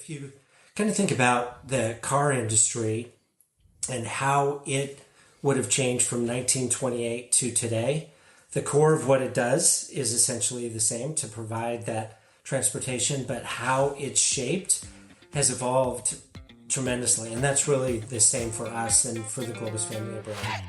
If you kind of think about the car industry and how it would have changed from 1928 to today, the core of what it does is essentially the same to provide that transportation, but how it's shaped has evolved tremendously. And that's really the same for us and for the Globus family of brand.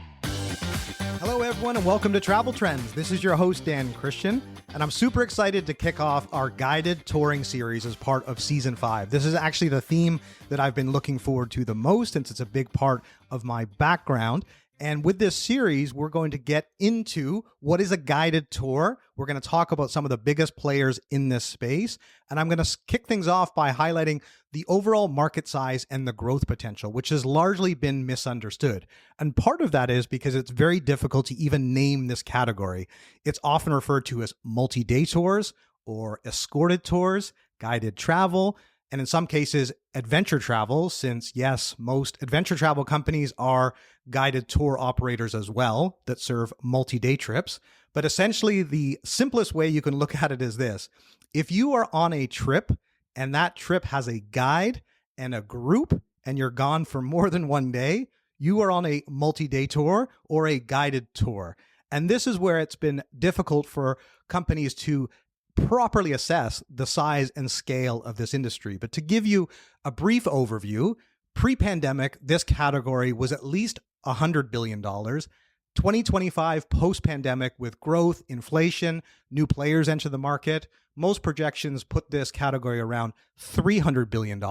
Hello, everyone, and welcome to Travel Trends. This is your host, Dan Christian, and I'm super excited to kick off our guided touring series as part of Season 5. This is actually the theme that I've been looking forward to the most since it's a big part of my background. And with this series, we're going to get into what is a guided tour. We're going to talk about some of the biggest players in this space. And I'm going to kick things off by highlighting the overall market size and the growth potential, which has largely been misunderstood. And part of that is because it's very difficult to even name this category. It's often referred to as multi-day tours or escorted tours, guided travel, and in some cases, adventure travel, since yes, most adventure travel companies are guided tour operators as well that serve multi-day trips. But essentially, the simplest way you can look at it is this. If you are on a trip and that trip has a guide and a group and you're gone for more than one day, you are on a multi-day tour or a guided tour. And this is where it's been difficult for companies to properly assess the size and scale of this industry. But to give you a brief overview, pre-pandemic, this category was at least $100 billion. 2025 post-pandemic, with growth, inflation, new players enter the market, most projections put this category around $300 billion.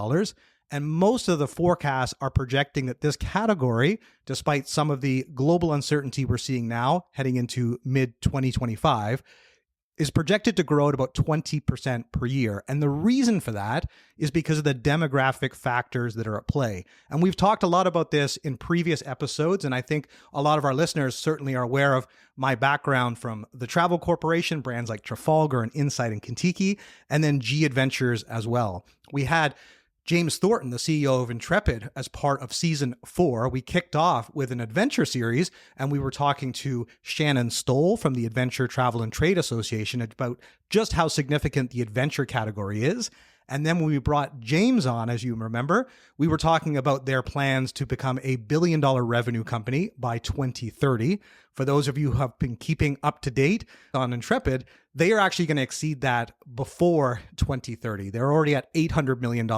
And most of the forecasts are projecting that this category, despite some of the global uncertainty we're seeing now heading into mid-2025, is projected to grow at about 20% per year. And the reason for that is because of the demographic factors that are at play. And we've talked a lot about this in previous episodes, and I think a lot of our listeners certainly are aware of my background from the Travel Corporation, brands like Trafalgar and Insight and Kentucky, and then G Adventures as well. We had James Thornton, the CEO of Intrepid, as part of Season 4. We kicked off with an adventure series, and we were talking to Shannon Stoll from the Adventure Travel and Trade Association about just how significant the adventure category is. And then when we brought James on, as you remember, we were talking about their plans to become a billion-dollar revenue company by 2030. For those of you who have been keeping up to date on Intrepid, they are actually going to exceed that before 2030. They're already at $800 million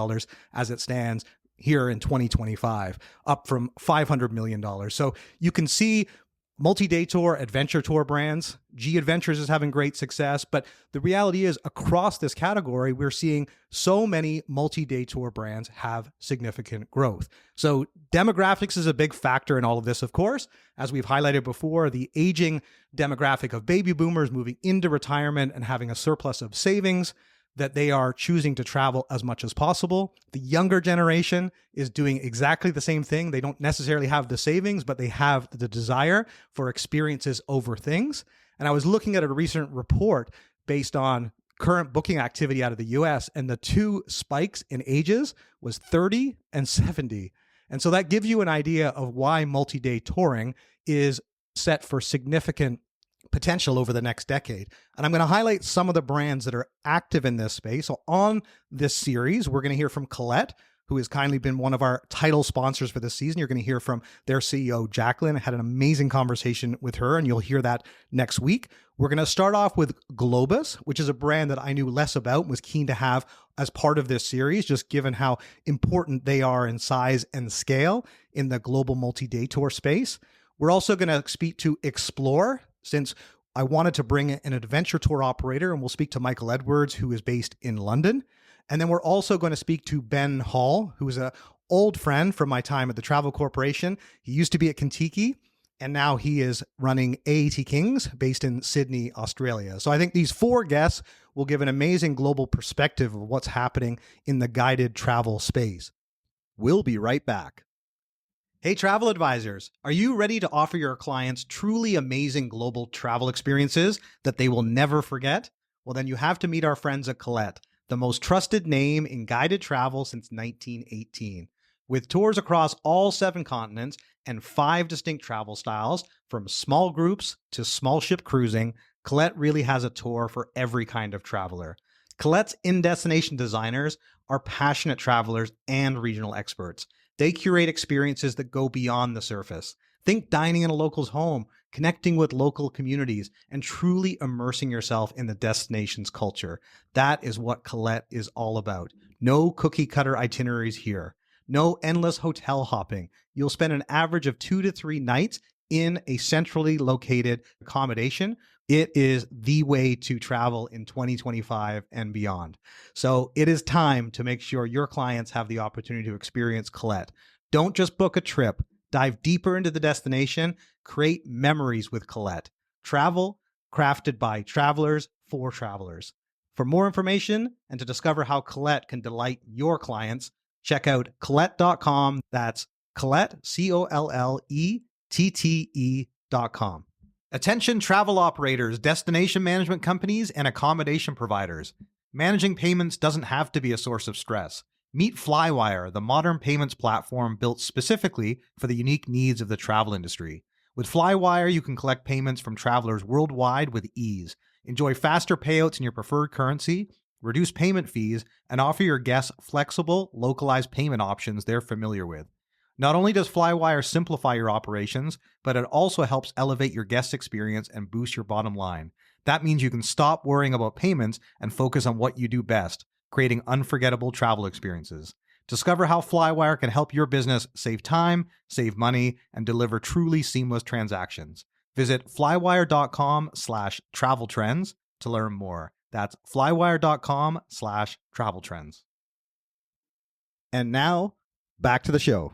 as it stands here in 2025, up from $500 million. So you can see multi-day tour, adventure tour brands. G Adventures is having great success, but the reality is across this category, we're seeing so many multi-day tour brands have significant growth. So demographics is a big factor in all of this, of course. As we've highlighted before, the aging demographic of baby boomers moving into retirement and having a surplus of savings, that they are choosing to travel as much as possible. The younger generation is doing exactly the same thing. They don't necessarily have the savings, but they have the desire for experiences over things. And I was looking at a recent report based on current booking activity out of the US, and the two spikes in ages was 30 and 70. And so that gives you an idea of why multi-day touring is set for significant potential over the next decade. And I'm going to highlight some of the brands that are active in this space. So on this series, we're going to hear from Colette, who has kindly been one of our title sponsors for this season. You're going to hear from their CEO, Jacqueline. I had an amazing conversation with her, and you'll hear that next week. We're going to start off with Globus, which is a brand that I knew less about and was keen to have as part of this series, just given how important they are in size and scale in the global multi-day tour space. We're also going to speak to Explore, since I wanted to bring an adventure tour operator, and we'll speak to Michael Edwards, who is based in London. And then we're also going to speak to Ben Hall, who is an old friend from my time at the Travel Corporation. He used to be at Kentucky, and now he is running AAT Kings, based in Sydney, Australia. So I think these four guests will give an amazing global perspective of what's happening in the guided travel space. We'll be right back. Hey, travel advisors, are you ready to offer your clients truly amazing global travel experiences that they will never forget? Well, then you have to meet our friends at Colette, the most trusted name in guided travel since 1918. With tours across all 7 continents and 5 distinct travel styles, from small groups to small ship cruising, Colette really has a tour for every kind of traveler. Colette's in-destination designers are passionate travelers and regional experts. They curate experiences that go beyond the surface. Think dining in a local's home, connecting with local communities, and truly immersing yourself in the destination's culture. That is what Colette is all about. No cookie-cutter itineraries here. No endless hotel hopping. You'll spend an average of 2 to 3 nights in a centrally located accommodation. It is the way to travel in 2025 and beyond. So it is time to make sure your clients have the opportunity to experience Colette. Don't just book a trip. Dive deeper into the destination. Create memories with Colette. Travel crafted by travelers for travelers. For more information and to discover how Colette can delight your clients, check out Colette.com. That's Colette, COLLETTE.com. Attention travel operators, destination management companies, and accommodation providers. Managing payments doesn't have to be a source of stress. Meet Flywire, the modern payments platform built specifically for the unique needs of the travel industry. With Flywire, you can collect payments from travelers worldwide with ease. Enjoy faster payouts in your preferred currency, reduce payment fees, and offer your guests flexible, localized payment options they're familiar with. Not only does Flywire simplify your operations, but it also helps elevate your guest experience and boost your bottom line. That means you can stop worrying about payments and focus on what you do best, creating unforgettable travel experiences. Discover how Flywire can help your business save time, save money, and deliver truly seamless transactions. Visit flywire.com/travel trends to learn more. That's flywire.com/travel trends. And now, back to the show.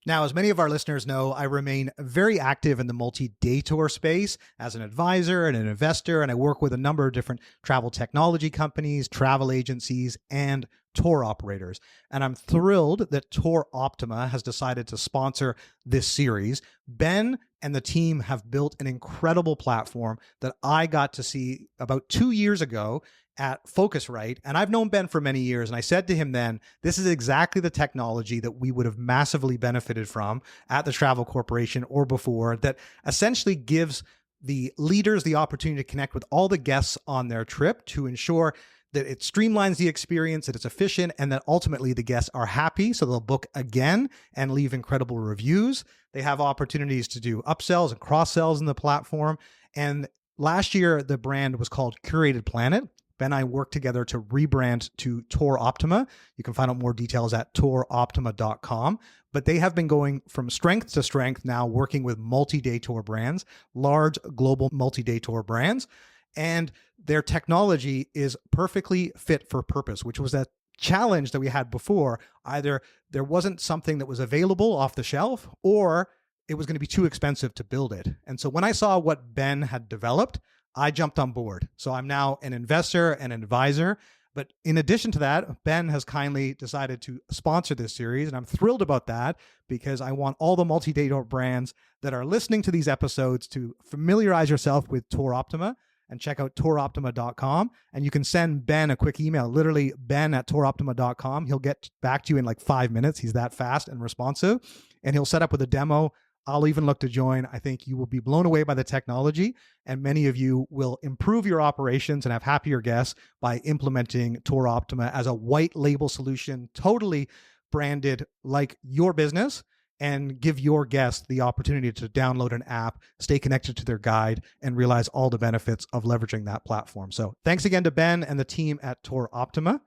Now, as many of our listeners know, I remain very active in the multi-day tour space as an advisor and an investor, and I work with a number of different travel technology companies, travel agencies, and tour operators. And I'm thrilled that Tour Optima has decided to sponsor this series. Ben and the team have built an incredible platform that I got to see about 2 years ago at Focusrite. And I've known Ben for many years. And I said to him then, this is exactly the technology that we would have massively benefited from at the Travel Corporation or before, that essentially gives the leaders the opportunity to connect with all the guests on their trip to ensure that it streamlines the experience, that it's efficient, and that ultimately the guests are happy. So they'll book again and leave incredible reviews. They have opportunities to do upsells and cross-sells in the platform. And last year, the brand was called Curated Planet. Ben and I worked together to rebrand to Tour Optima. You can find out more details at touroptima.com. But they have been going from strength to strength now, working with multi-day tour brands, large global multi-day tour brands. And their technology is perfectly fit for purpose, which was a challenge that we had before. Either there wasn't something that was available off the shelf, or it was going to be too expensive to build it. And so when I saw what Ben had developed, I jumped on board. So I'm now an investor and an advisor. But in addition to that, Ben has kindly decided to sponsor this series. And I'm thrilled about that because I want all the multi-day tour brands that are listening to these episodes to familiarize yourself with Tour Optima and check out touroptima.com. And you can send Ben a quick email, literally ben@touroptima.com. He'll get back to you in like 5 minutes. He's that fast and responsive. And he'll set up with a demo. I'll even look to join. I think you will be blown away by the technology, and many of you will improve your operations and have happier guests by implementing Tour Optima as a white label solution, totally branded like your business, and give your guests the opportunity to download an app, stay connected to their guide, and realize all the benefits of leveraging that platform. So thanks again to Ben and the team at Tour Optima.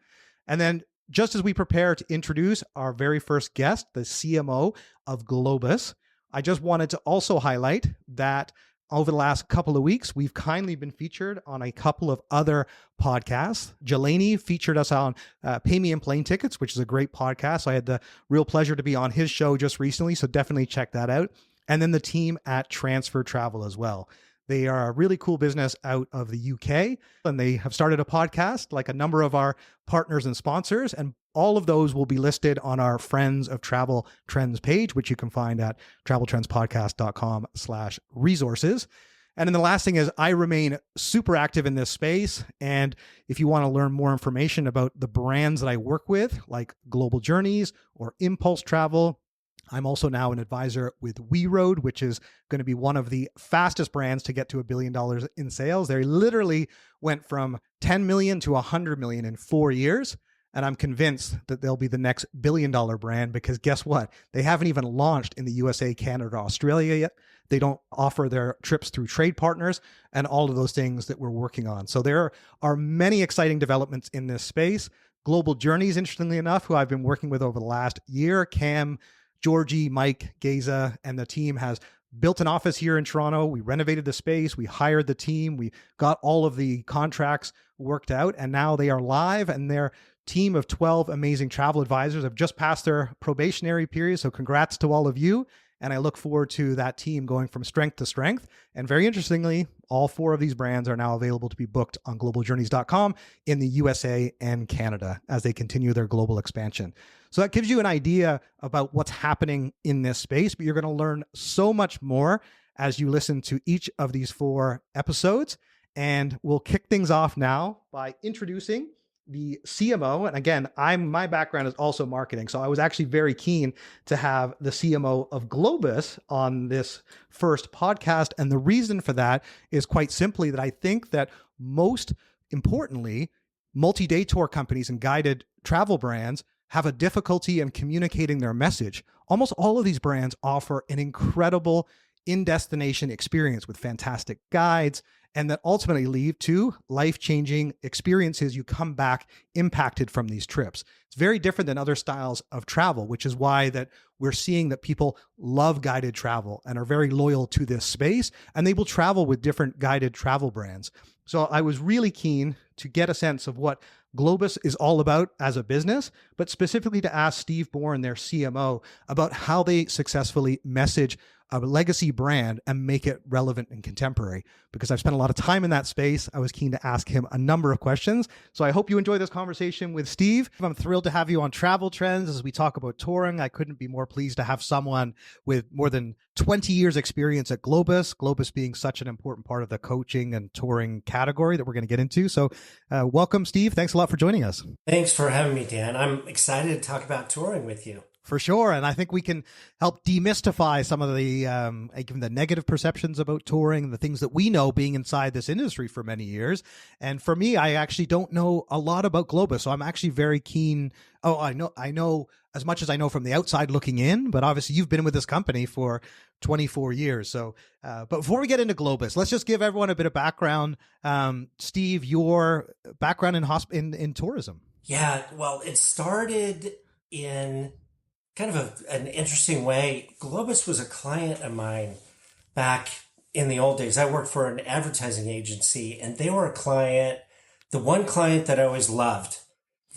And then just as we prepare to introduce our very first guest, the CMO of Globus, I just wanted to also highlight that over the last couple of weeks, we've kindly been featured on a couple of other podcasts. Jelani featured us on Pay Me in Plane Tickets, which is a great podcast. I had the real pleasure to be on his show just recently, so definitely check that out. And then the team at Transfer Travel as well. They are a really cool business out of the UK, and they have started a podcast like a number of our partners and sponsors, and all of those will be listed on our Friends of Travel Trends page, which you can find at traveltrendspodcast.com/resources. And then the last thing is I remain super active in this space. And if you want to learn more information about the brands that I work with, like Global Journeys or Impulse Travel, I'm also now an advisor with WeRoad, which is going to be one of the fastest brands to get to $1 billion in sales. They literally went from 10 million to 100 million in 4 years. And I'm convinced that they'll be the next $1 billion brand, because guess what? They haven't even launched in the USA, Canada, Australia yet. They don't offer their trips through trade partners and all of those things that we're working on. So there are many exciting developments in this space. Global Journeys, interestingly enough, who I've been working with over the last year, Cam, Georgie, Mike, Geza, and the team has built an office here in Toronto. We renovated the space. We hired the team. We got all of the contracts worked out, and now they are live, and their team of 12 amazing travel advisors have just passed their probationary period. So congrats to all of you. And I look forward to that team going from strength to strength. And very interestingly, all 4 of these brands are now available to be booked on globaljourneys.com in the USA and Canada as they continue their global expansion. So that gives you an idea about what's happening in this space, but you're going to learn so much more as you listen to each of these 4 episodes. And we'll kick things off now by introducing the CMO. And again, my background is also marketing. So I was actually very keen to have the CMO of Globus on this first podcast. And the reason for that is quite simply that I think that most importantly, multi-day tour companies and guided travel brands have a difficulty in communicating their message. Almost all of these brands offer an incredible in-destination experience with fantastic guides, and that ultimately lead to life-changing experiences. You come back impacted from these trips. It's very different than other styles of travel, which is why that we're seeing that people love guided travel and are very loyal to this space, and they will travel with different guided travel brands. So I was really keen to get a sense of what Globus is all about as a business, but specifically to ask Steve Bourne, their CMO, about how they successfully message a legacy brand and make it relevant and contemporary. Because I've spent a lot of time in that space, I was keen to ask him a number of questions. So I hope you enjoy this conversation with Steve. I'm thrilled to have you on Travel Trends as we talk about touring. I couldn't be more pleased to have someone with more than 20 years experience at Globus, Globus being such an important part of the coaching and touring category that we're going to get into. So welcome, Steve. Thanks a lot for joining us. Thanks for having me, Dan. I'm excited to talk about touring with you. For sure. And I think we can help demystify some of the, even the negative perceptions about touring, the things that we know being inside this industry for many years. And for me, I actually don't know a lot about Globus. So I'm actually very keen. Oh, I know as much as I know from the outside looking in, but obviously you've been with this company for 24 years. So, but before we get into Globus, let's just give everyone a bit of background. Steve, your background in tourism. Yeah. Well, it started in kind of an interesting way. Globus was a client of mine back in the old days. I worked for an advertising agency, and they were a client, the one client that I always loved,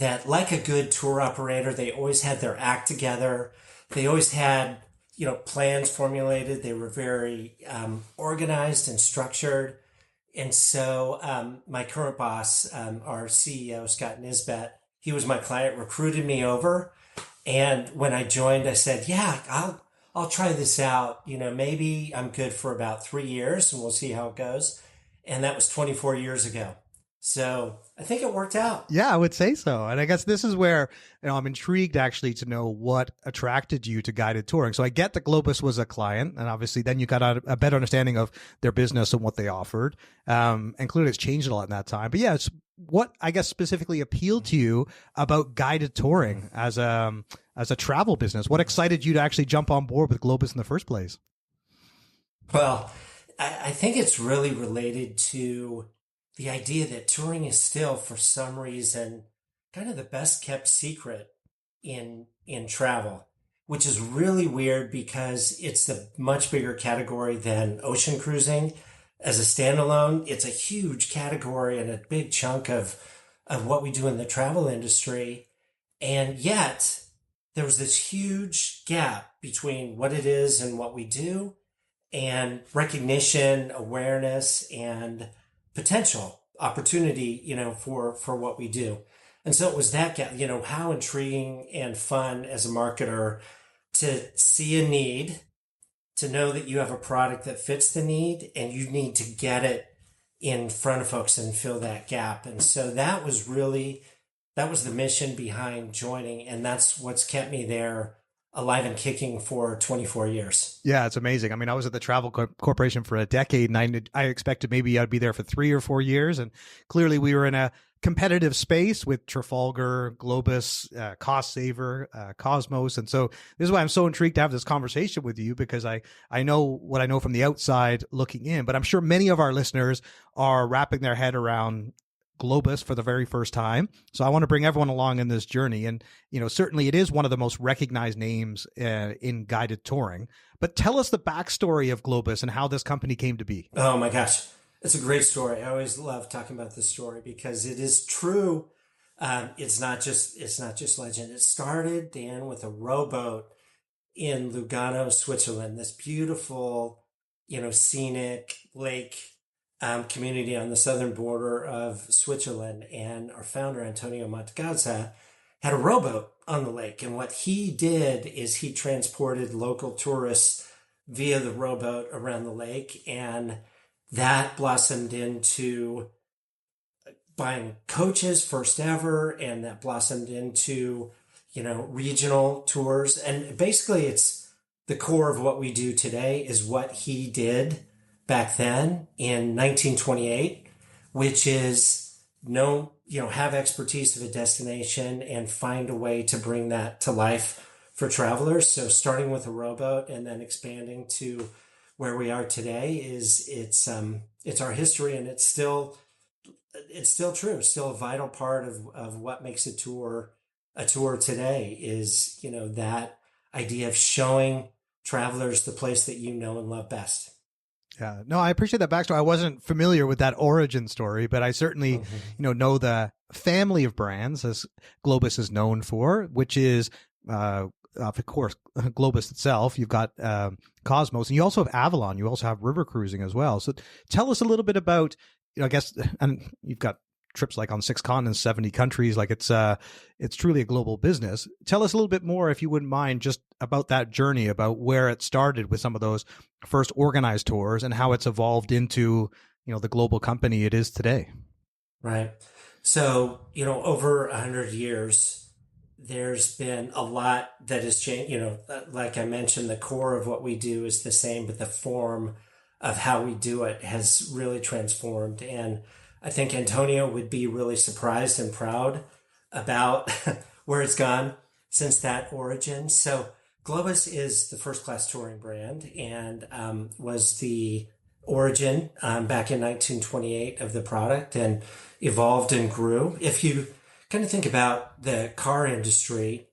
that like a good tour operator, they always had their act together. They always had, plans formulated. They were very organized and structured. And so my current boss, our CEO, Scott Nisbet, he was my client, recruited me over. And when I joined, I said, yeah, I'll try this out. Maybe I'm good for about 3 years and we'll see how it goes. And that was 24 years ago. So I think it worked out. Yeah, I would say so. And I guess this is where, I'm intrigued actually to know what attracted you to guided touring. So I get that Globus was a client, and obviously then you got a better understanding of their business and what they offered. And clearly it's changed a lot in that time. But yeah, it's what I guess specifically appealed to you about guided touring as a travel business. What excited you to actually jump on board with Globus in the first place? Well, I think it's really related to the idea that touring is still, for some reason, kind of the best kept secret in travel, which is really weird because it's a much bigger category than ocean cruising. As a standalone, it's a huge category and a big chunk of what we do in the travel industry. And yet there was this huge gap between what it is and what we do, and recognition, awareness, and potential opportunity, for what we do. And so it was that gap, how intriguing and fun as a marketer to see a need, to know that you have a product that fits the need, and you need to get it in front of folks and fill that gap. And so that was the mission behind joining. And that's what's kept me there alive and kicking for 24 years. Yeah, it's amazing. I mean, I was at the Travel Corporation for a decade, and I expected maybe I'd be there for 3 or 4 years. And clearly, we were in a competitive space with Trafalgar, Globus, Cost Saver, Cosmos. And so this is why I'm so intrigued to have this conversation with you, because I know what I know from the outside looking in, but I'm sure many of our listeners are wrapping their head around Globus for the very first time. So I want to bring everyone along in this journey. And, certainly it is one of the most recognized names in guided touring. But tell us the backstory of Globus and how this company came to be. Oh my gosh. It's a great story. I always love talking about this story because it is true. It's not just legend. It started, Dan, with a rowboat in Lugano, Switzerland, this beautiful, scenic lake community on the southern border of Switzerland. And our founder, Antonio Montagazza, had a rowboat on the lake. And what he did is he transported local tourists via the rowboat around the lake. And that blossomed into buying coaches first ever. And that blossomed into, regional tours. And basically it's the core of what we do today is what he did back then in 1928, which is have expertise of a destination and find a way to bring that to life for travelers. So starting with a rowboat and then expanding to where we are today it's our history, and it's still true. It's still a vital part of what makes a tour today is, that idea of showing travelers the place that you know and love best. Yeah, no, I appreciate that backstory. I wasn't familiar with that origin story, but I certainly, know the family of brands as Globus is known for, which is, of course, Globus itself. You've got Cosmos, and you also have Avalon. You also have river cruising as well. So tell us a little bit about, I guess, and you've got trips like on 6 continents, 70 countries. Like it's truly a global business. Tell us a little bit more, if you wouldn't mind, just about that journey, about where it started with some of those first organized tours and how it's evolved into, the global company it is today. Right. So, over 100 years, there's been a lot that has changed. Like I mentioned, the core of what we do is the same, but the form of how we do it has really transformed. And I think Antonio would be really surprised and proud about where it's gone since that origin. So Globus is the first class touring brand and was the origin back in 1928 of the product and evolved and grew. If you kind of think about the car industry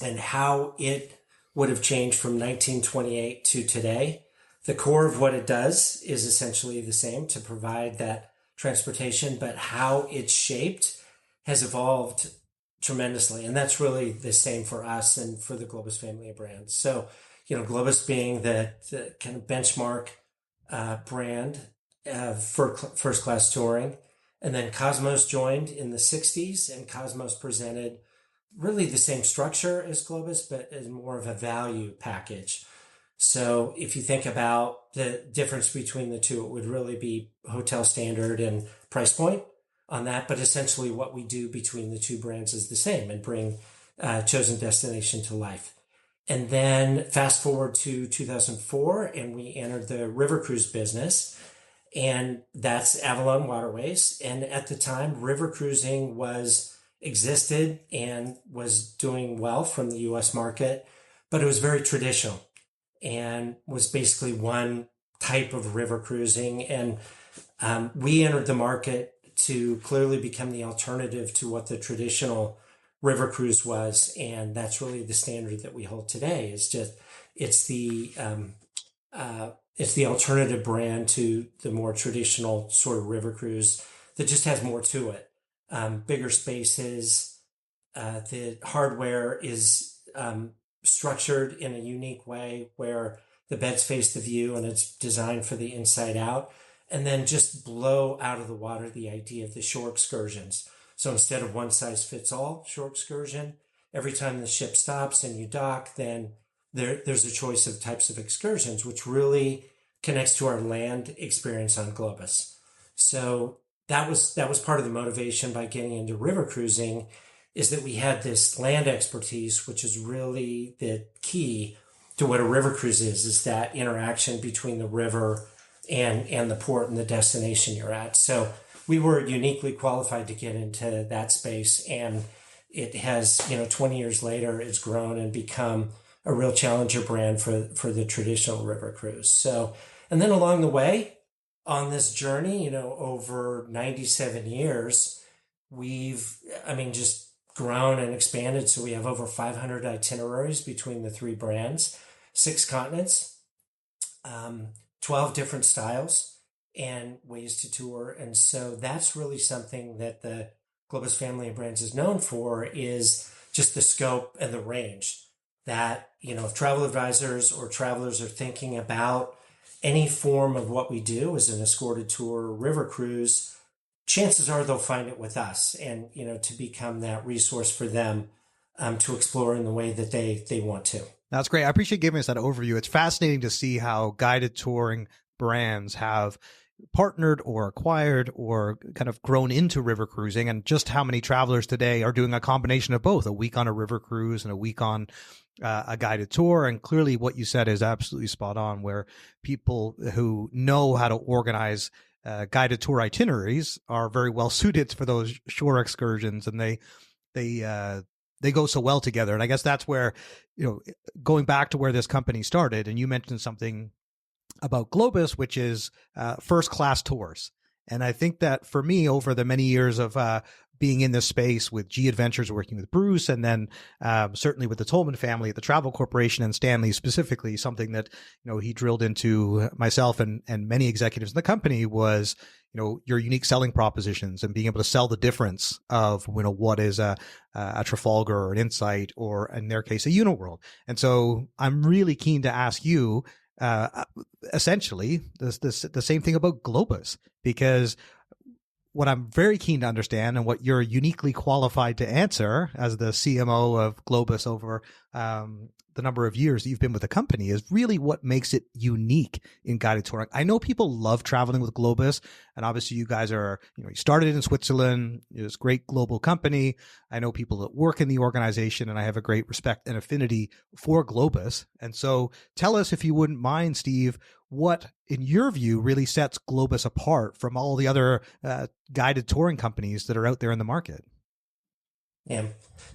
and how it would have changed from 1928 to today, the core of what it does is essentially the same, to provide that transportation, but how it's shaped has evolved tremendously. And that's really the same for us and for the Globus family of brands. So, Globus being the kind of benchmark brand for first class touring. And then Cosmos joined in the 60s, and Cosmos presented really the same structure as Globus, but as more of a value package. So if you think about the difference between the two, it would really be hotel standard and price point on that. But essentially what we do between the two brands is the same, and bring chosen destination to life. And then fast forward to 2004, and we entered the river cruise business, and that's Avalon Waterways. And at the time, river cruising existed and was doing well from the US market, but it was very traditional and was basically one type of river cruising. And we entered the market to clearly become the alternative to what the traditional river cruise was. And that's really the standard that we hold today. It's the alternative brand to the more traditional sort of river cruise that just has more to it. Bigger spaces, the hardware is structured in a unique way where the beds face the view and it's designed for the inside out, and then just blow out of the water the idea of the shore excursions. So instead of one size fits all shore excursion, every time the ship stops and you dock, then there's a choice of types of excursions, which really connects to our land experience on Globus. So that was part of the motivation by getting into river cruising, is that we had this land expertise, which is really the key to what a river cruise is that interaction between the river and the port and the destination you're at. So we were uniquely qualified to get into that space. And it has, 20 years later, it's grown and become a real challenger brand for the traditional river cruise. So, and then along the way on this journey, over 97 years, just grown and expanded. So we have over 500 itineraries between the three brands, 6 continents, 12 different styles and ways to tour. And so that's really something that the Globus family of brands is known for, is just the scope and the range that, if travel advisors or travelers are thinking about any form of what we do as an escorted tour or river cruise, chances are they'll find it with us, and, to become that resource for them to explore in the way that they want to. That's great. I appreciate giving us that overview. It's fascinating to see how guided touring brands have partnered or acquired or kind of grown into river cruising, and just how many travelers today are doing a combination of both, a week on a river cruise and a week on a guided tour. And clearly what you said is absolutely spot on, where people who know how to organize guided tour itineraries are very well suited for those shore excursions, and they go so well together. And I guess that's where, going back to where this company started, and you mentioned something about Globus, which is first class tours. And I think that for me, over the many years of being in this space with G Adventures, working with Bruce, and then certainly with the Tolman family at the Travel Corporation and Stanley specifically, something that, he drilled into myself and many executives in the company was, your unique selling propositions and being able to sell the difference of, what is a Trafalgar or an Insight, or in their case, a Uniworld. And so I'm really keen to ask you, essentially the same thing about Globus, because what I'm very keen to understand, and what you're uniquely qualified to answer as the CMO of Globus over the number of years that you've been with the company, is really what makes it unique in guided touring. I know people love traveling with Globus, and obviously you guys are, you started in Switzerland, this great global company. I know people that work in the organization, and I have a great respect and affinity for Globus. And so tell us, if you wouldn't mind, Steve, what, in your view, really sets Globus apart from all the other guided touring companies that are out there in the market? Yeah.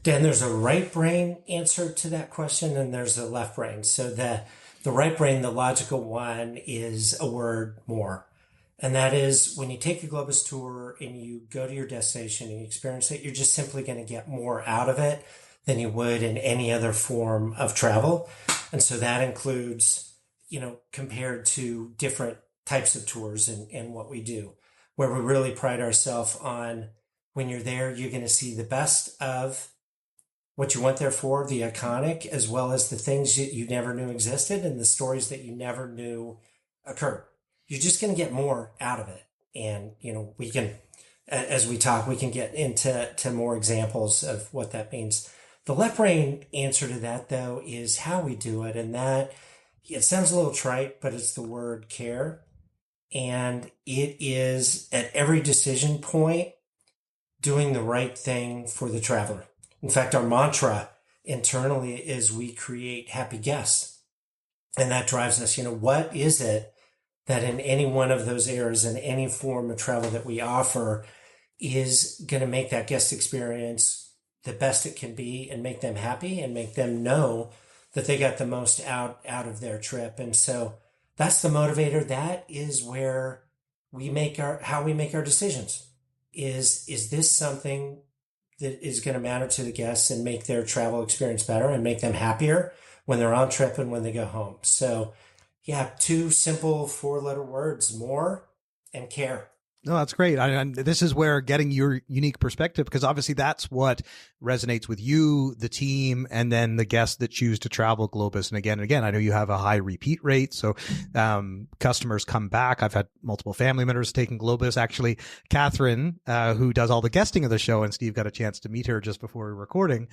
Dan, there's a right brain answer to that question, and there's a left brain. So the right brain, the logical one, is a word: more. And that is, when you take a Globus tour and you go to your destination and you experience it, you're just simply going to get more out of it than you would in any other form of travel. And so that includes, compared to different types of tours and what we do, where we really pride ourselves on, when you're there, you're going to see the best of what you went there for, the iconic, as well as the things that you never knew existed and the stories that you never knew occurred. You're just going to get more out of it. And, we can, as we talk, we can get into more examples of what that means. The left brain answer to that, though, is how we do it. And that, it sounds a little trite, but it's the word care. And it is, at every decision point, doing the right thing for the traveler. In fact, our mantra internally is, we create happy guests. And that drives us. What is it that in any one of those areas, in any form of travel that we offer, is going to make that guest experience the best it can be, and make them happy, and make them know that they got the most out of their trip. And so that's the motivator. That is where how we make our decisions. Is this something that is going to matter to the guests and make their travel experience better and make them happier when they're on trip and when they go home? So yeah, 2 simple 4-letter words: more and care. No, that's great. And this is where getting your unique perspective, because obviously that's what resonates with you, the team, and then the guests that choose to travel Globus. And again, I know you have a high repeat rate. So customers come back. I've had multiple family members taking Globus. Actually, Catherine, who does all the guesting of the show, and Steve got a chance to meet her just before we were recording,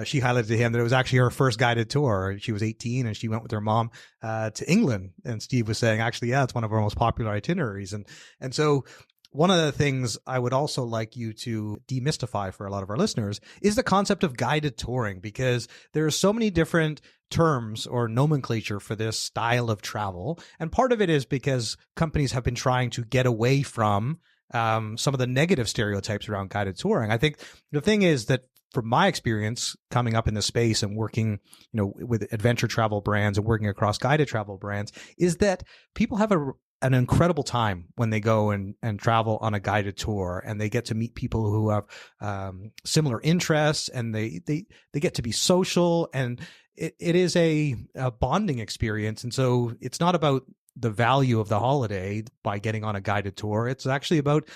she highlighted to him that it was actually her first guided tour. She was 18 and she went with her mom to England. And Steve was saying, actually, yeah, it's one of our most popular itineraries. And so one of the things I would also like you to demystify for a lot of our listeners is the concept of guided touring, because there are so many different terms or nomenclature for this style of travel. And part of it is because companies have been trying to get away from some of the negative stereotypes around guided touring. I think the thing is that from my experience coming up in the space and working, with adventure travel brands and working across guided travel brands, is that people have an incredible time when they go and travel on a guided tour, and they get to meet people who have similar interests, and they get to be social, and it is a bonding experience. And so it's not about the value of the holiday by getting on a guided tour. It's actually about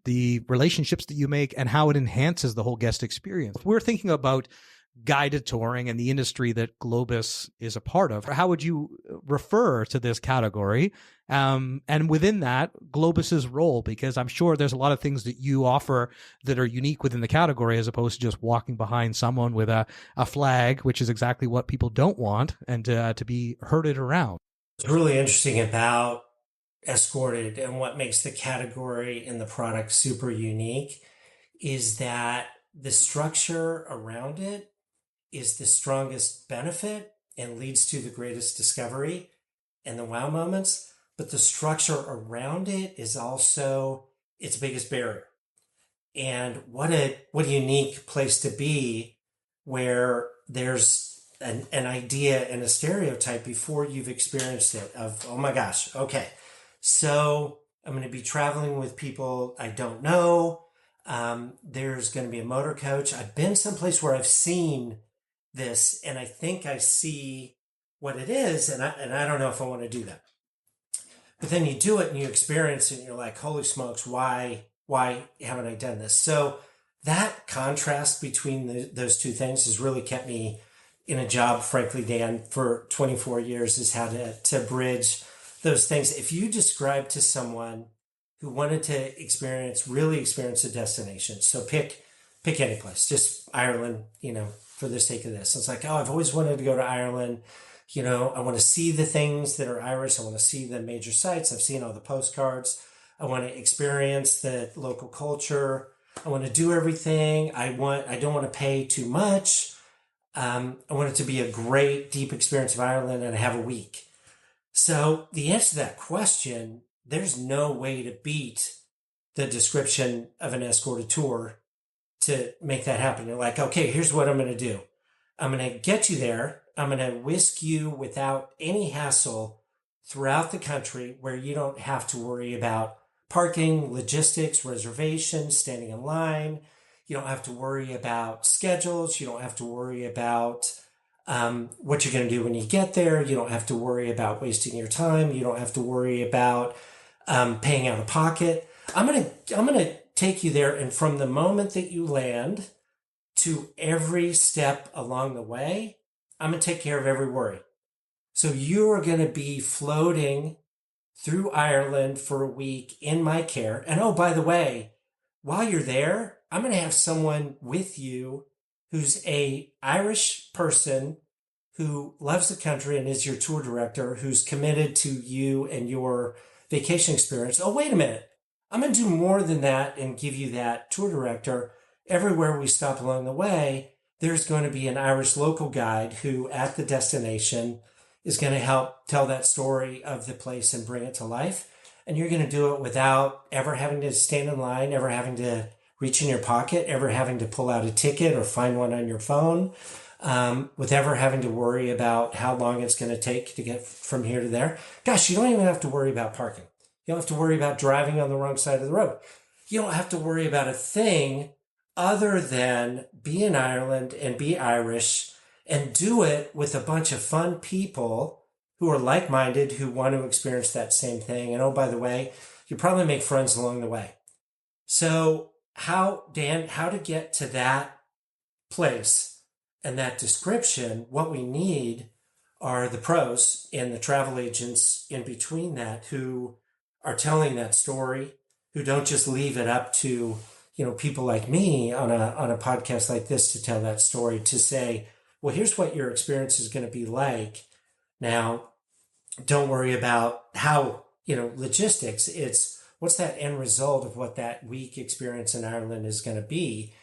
the relationships that you make and how it enhances the whole guest experience. If we're thinking about guided touring and the industry that Globus is a part of, how would you refer to this category? And within that, Globus's role, because I'm sure there's a lot of things that you offer that are unique within the category, as opposed to just walking behind someone with a flag, which is exactly what people don't want, and to be herded around. It's really interesting about Escorted and what makes the category and the product super unique is that the structure around it is the strongest benefit and leads to the greatest discovery and the wow moments, but the structure around it is also its biggest barrier. And what a unique place to be, where there's an idea and a stereotype before you've experienced it of, oh my gosh, okay, so I'm going to be traveling with people I don't know. There's going to be a motor coach. I've been someplace where I've seen this, and I think I see what it is, and I don't know if I want to do that. But then you do it and you experience it, and you're like, holy smokes, why haven't I done this? So that contrast between those two things has really kept me in a job, frankly, Dan, for 24 years, is how to bridge those things. If you describe to someone who wanted to really experience a destination, so pick any place, just Ireland, for the sake of this. It's like, oh, I've always wanted to go to Ireland. I want to see the things that are Irish. I want to see the major sites. I've seen all the postcards. I want to experience the local culture. I want to do everything. I don't want to pay too much. I want it to be a great, deep experience of Ireland, and I have a week. So the answer to that question, there's no way to beat the description of an escorted tour to make that happen. You're like, okay, here's what I'm going to do. I'm going to get you there. I'm going to whisk you without any hassle throughout the country, where you don't have to worry about parking, logistics, reservations, standing in line. You don't have to worry about schedules. You don't have to worry about what you're going to do when you get there. You don't have to worry about wasting your time. You don't have to worry about paying out of pocket. I'm gonna take you there, and from the moment that you land to every step along the way, I'm gonna take care of every worry. So you are going to be floating through Ireland for a week in my care. And oh, by the way, while you're there, I'm going to have someone with you who's a Irish person who loves the country and is your tour director, who's committed to you and your vacation experience. Oh, wait a minute. I'm going to do more than that and give you that tour director. Everywhere we stop along the way, there's going to be an Irish local guide who at the destination is going to help tell that story of the place and bring it to life. And you're going to do it without ever having to stand in line, ever having to reach in your pocket, ever having to pull out a ticket or find one on your phone, with ever having to worry about how long it's going to take to get from here to there. Gosh, you don't even have to worry about parking. You don't have to worry about driving on the wrong side of the road. You don't have to worry about a thing other than be in Ireland and be Irish and do it with a bunch of fun people who are like-minded, who want to experience that same thing. And oh, by the way, you probably make friends along the way. So Dan, how to get to that place and that description, what we need are the pros and the travel agents in between that who are telling that story, who don't just leave it up to, people like me on a podcast like this to tell that story, to say, well, here's what your experience is going to be like. Now, don't worry about how, logistics. It's what's that end result of what that week experience in Ireland is going to be?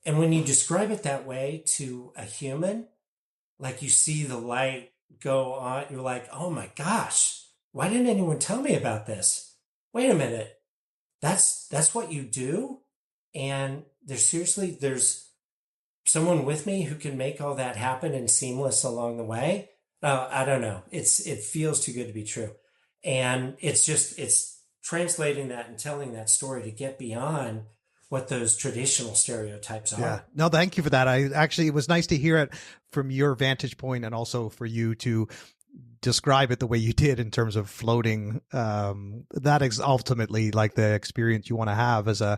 And when you describe it that way to a human, like you see the light go on, you're like, oh my gosh, why didn't anyone tell me about this? Wait a minute. That's what you do. And there's someone with me who can make all that happen and seamless along the way. I don't know. It feels too good to be true. And it's translating that and telling that story to get beyond what those traditional stereotypes are. Yeah. No, thank you for that. It was nice to hear it from your vantage point, and also for you to describe it the way you did in terms of floating. That is ultimately like the experience you want to have as a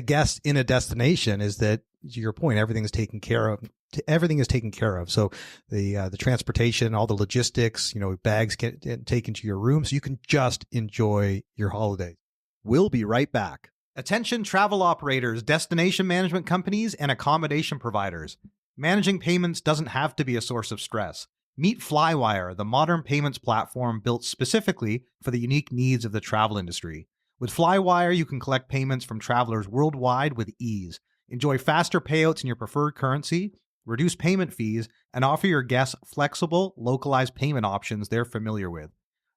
guest in a destination, is that, to your point, everything is taken care of. Everything is taken care of. So the transportation, all the logistics, bags get taken to your room, so you can just enjoy your holiday. We'll be right back. Attention travel operators, destination management companies, and accommodation providers. Managing payments doesn't have to be a source of stress. Meet Flywire, the modern payments platform built specifically for the unique needs of the travel industry. With Flywire, you can collect payments from travelers worldwide with ease. Enjoy faster payouts in your preferred currency, reduce payment fees, and offer your guests flexible, localized payment options they're familiar with.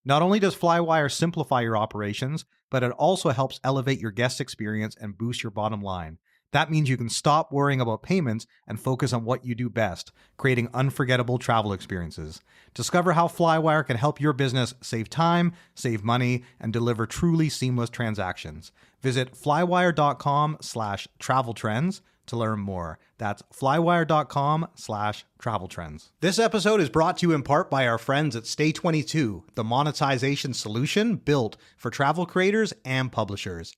Not only does Flywire simplify your operations, but it also helps elevate your guest experience and boost your bottom line. That means you can stop worrying about payments and focus on what you do best, creating unforgettable travel experiences. Discover how Flywire can help your business save time, save money, and deliver truly seamless transactions. Visit flywire.com/travel trends to learn more. That's flywire.com/travel trends. This episode is brought to you in part by our friends at Stay22, the monetization solution built for travel creators and publishers.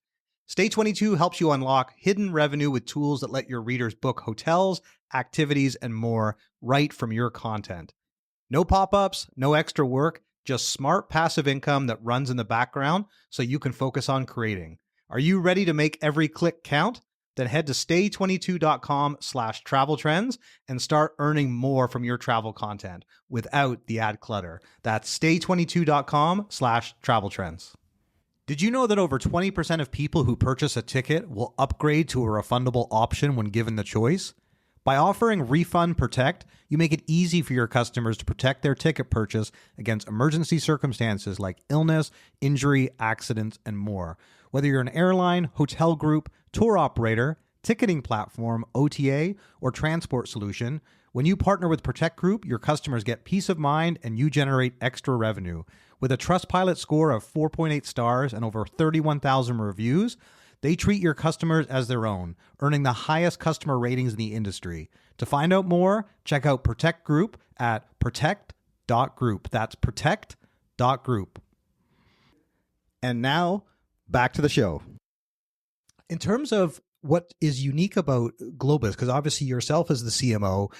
Stay22 helps you unlock hidden revenue with tools that let your readers book hotels, activities, and more right from your content. No pop-ups, no extra work, just smart passive income that runs in the background so you can focus on creating. Are you ready to make every click count? Then head to stay22.com/travel trends and start earning more from your travel content without the ad clutter. That's stay22.com/travel trends. Did you know that over 20% of people who purchase a ticket will upgrade to a refundable option when given the choice? By offering Refund Protect, you make it easy for your customers to protect their ticket purchase against emergency circumstances like illness, injury, accidents, and more. Whether you're an airline, hotel group, tour operator, ticketing platform, OTA, or transport solution, when you partner with Protect Group, your customers get peace of mind and you generate extra revenue. With a Trustpilot score of 4.8 stars and over 31,000 reviews, they treat your customers as their own, earning the highest customer ratings in the industry. To find out more, check out Protect Group at protect.group. That's protect.group. And now, back to the show. In terms of what is unique about Globus, because obviously yourself as the CMO,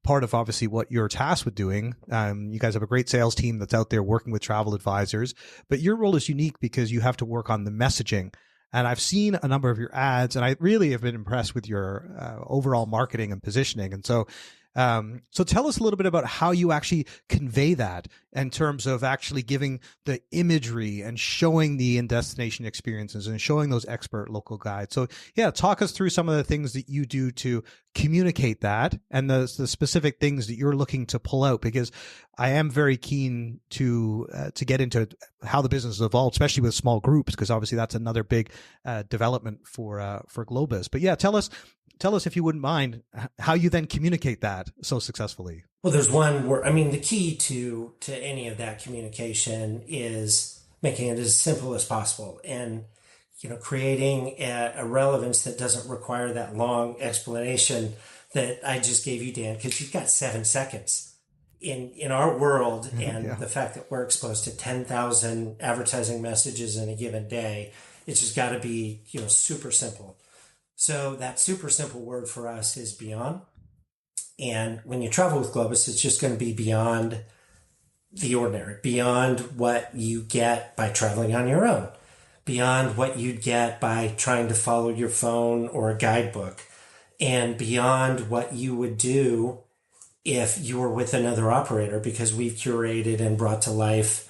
part of obviously what you're tasked with doing, you guys have a great sales team that's out there working with travel advisors, but your role is unique because you have to work on the messaging. And I've seen a number of your ads, and I really have been impressed with your overall marketing and positioning. And so tell us a little bit about how you actually convey that in terms of actually giving the imagery and showing the in-destination experiences and showing those expert local guides. So yeah, talk us through some of the things that you do to communicate that and the specific things that you're looking to pull out, because I am very keen to get into how the business has evolved, especially with small groups, because obviously that's another big development for Globus. But yeah, tell us, if you wouldn't mind, how you then communicate that so successfully. Well, there's one where, the key to any of that communication is making it as simple as possible and, creating a relevance that doesn't require that long explanation that I just gave you, Dan, because you've got 7 seconds. In our world, and the fact that we're exposed to 10,000 advertising messages in a given day, it's just got to be, super simple. So that super simple word for us is beyond. And when you travel with Globus, it's just going to be beyond the ordinary, beyond what you get by traveling on your own, beyond what you'd get by trying to follow your phone or a guidebook, and beyond what you would do if you were with another operator, because we've curated and brought to life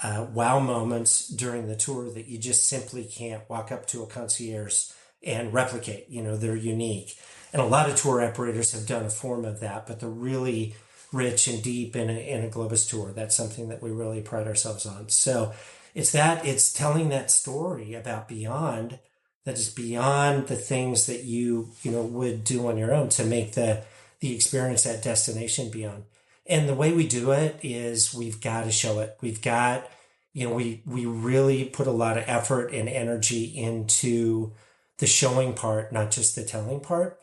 wow moments during the tour that you just simply can't walk up to a concierge and replicate. They're unique. And a lot of tour operators have done a form of that, but they're really rich and deep in a Globus tour. That's something that we really pride ourselves on. So it's telling that story about beyond, that is beyond the things that you would do on your own to make the experience, that destination, beyond. And the way we do it is we've got to show it. We've got, we really put a lot of effort and energy into the showing part, not just the telling part.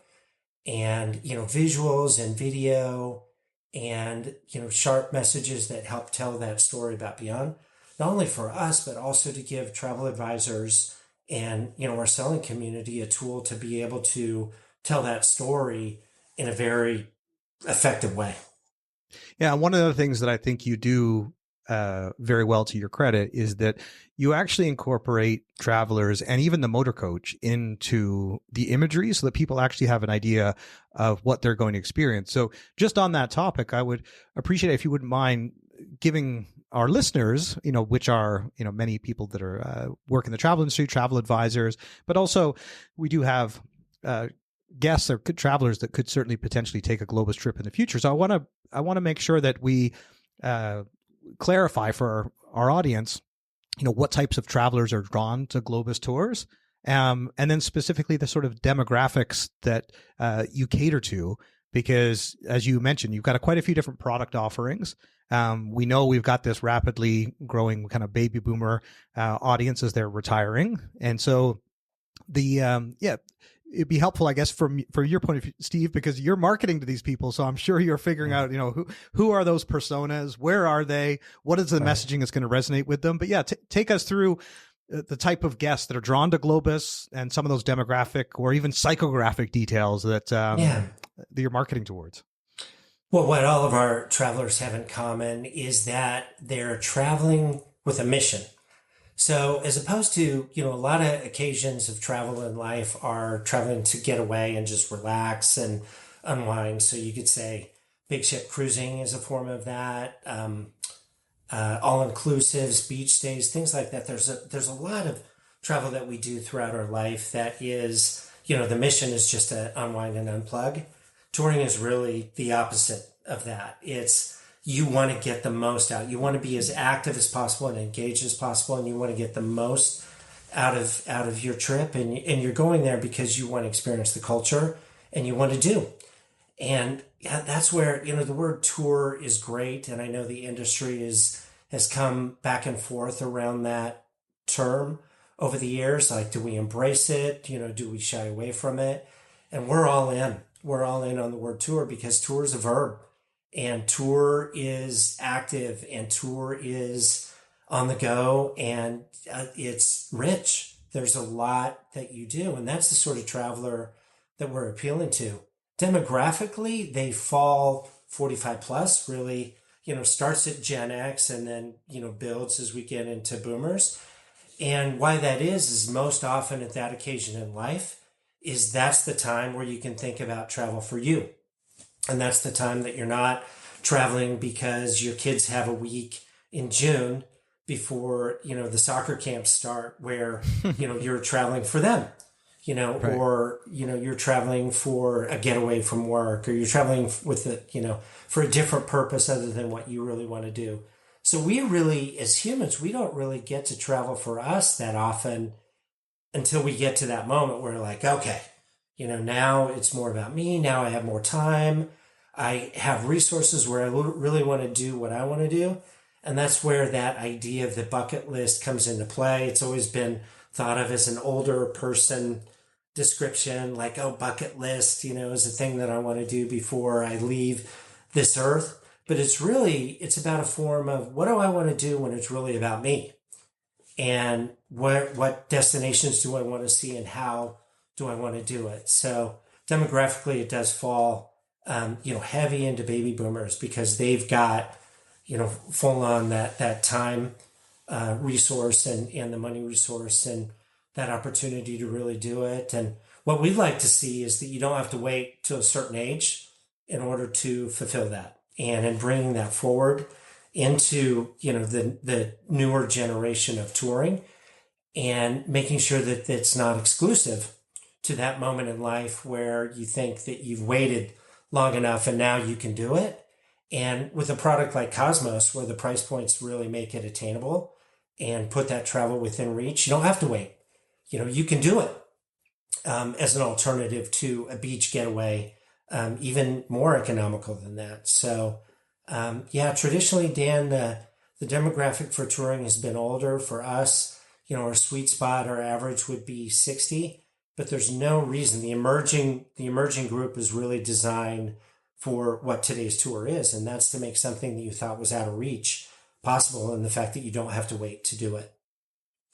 And, visuals and video and, sharp messages that help tell that story about beyond, not only for us, but also to give travel advisors and, our selling community a tool to be able to tell that story in a very effective way. Yeah, one of the things that I think you do very well, to your credit, is that you actually incorporate travelers and even the motor coach into the imagery so that people actually have an idea of what they're going to experience. So just on that topic, I would appreciate it if you wouldn't mind giving our listeners, which are, many people that are work in the travel industry, travel advisors, but also we do have guests or travelers that could certainly potentially take a Globus trip in the future. So I want to make sure that we clarify for our audience, what types of travelers are drawn to Globus tours, and then specifically the sort of demographics that you cater to, because as you mentioned, you've got quite a few different product offerings. We know we've got this rapidly growing kind of baby boomer audience as they're retiring, and so it'd be helpful, I guess, from your point of view, Steve, because you're marketing to these people. So I'm sure you're figuring out, who are those personas? Where are they? What is the messaging that's going to resonate with them? But yeah, take us through the type of guests that are drawn to Globus and some of those demographic or even psychographic details that you're marketing towards. Well, what all of our travelers have in common is that they're traveling with a mission. So as opposed to, a lot of occasions of travel in life are traveling to get away and just relax and unwind. So you could say big ship cruising is a form of that. All-inclusives, beach stays, things like that. There's a lot of travel that we do throughout our life that is, the mission is just to unwind and unplug. Touring is really the opposite of that. It's, you want to get the most out. You want to be as active as possible and engaged as possible, and you want to get the most out of your trip. And you're going there because you want to experience the culture and you want to do. And that's where, the word tour is great. And I know the industry has come back and forth around that term over the years. Like, do we embrace it? Do we shy away from it? And we're all in. We're all in on the word tour because tour is a verb. And tour is active and tour is on the go, and it's rich. There's a lot that you do. And that's the sort of traveler that we're appealing to. Demographically, they fall 45 plus, really, starts at Gen X and then, builds as we get into boomers. And why that is most often at that occasion in life is that's the time where you can think about travel for you. And that's the time that you're not traveling because your kids have a week in June before, the soccer camps start where, you're traveling for them, right. Or, you're traveling for a getaway from work, or you're traveling for a different purpose other than what you really want to do. So we really, as humans, we don't really get to travel for us that often until we get to that moment where like, okay, now it's more about me. Now I have more time. I have resources where I really want to do what I want to do. And that's where that idea of the bucket list comes into play. It's always been thought of as an older person description, like, oh, bucket list, is a thing that I want to do before I leave this earth. But it's about a form of what do I want to do when it's really about me? And what destinations do I want to see and how do I want to do it? So demographically, it does fall, heavy into baby boomers because they've got, full on that time resource and the money resource and that opportunity to really do it. And what we'd like to see is that you don't have to wait till a certain age in order to fulfill that. And in bringing that forward into, the newer generation of touring, and making sure that it's not exclusive to that moment in life where you think that you've waited long enough and now you can do it. And with a product like Cosmos, where the price points really make it attainable and put that travel within reach, you don't have to wait. You can do it as an alternative to a beach getaway, even more economical than that. So, traditionally, Dan, the demographic for touring has been older. For us, our sweet spot, our average would be 60, but there's no reason. The emerging group is really designed for what today's tour is, and that's to make something that you thought was out of reach possible, and the fact that you don't have to wait to do it.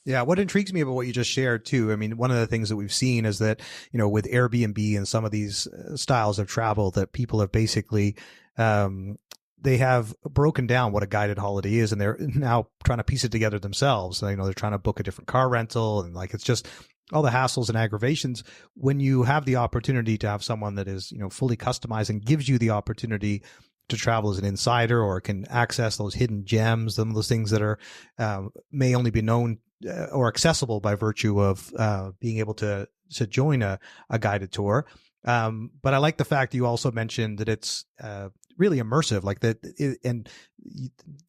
Yeah, what intrigues me about what you just shared too, I mean, one of the things that we've seen is that, with Airbnb and some of these styles of travel, that people have basically, they have broken down what a guided holiday is, and they're now trying to piece it together themselves. So, they're trying to book a different car rental, and it's just all the hassles and aggravations. When you have the opportunity to have someone that is, fully customized and gives you the opportunity to travel as an insider, or can access those hidden gems, some of those things that are may only be known or accessible by virtue of being able to join a guided tour. But I like the fact that you also mentioned that it's really immersive, and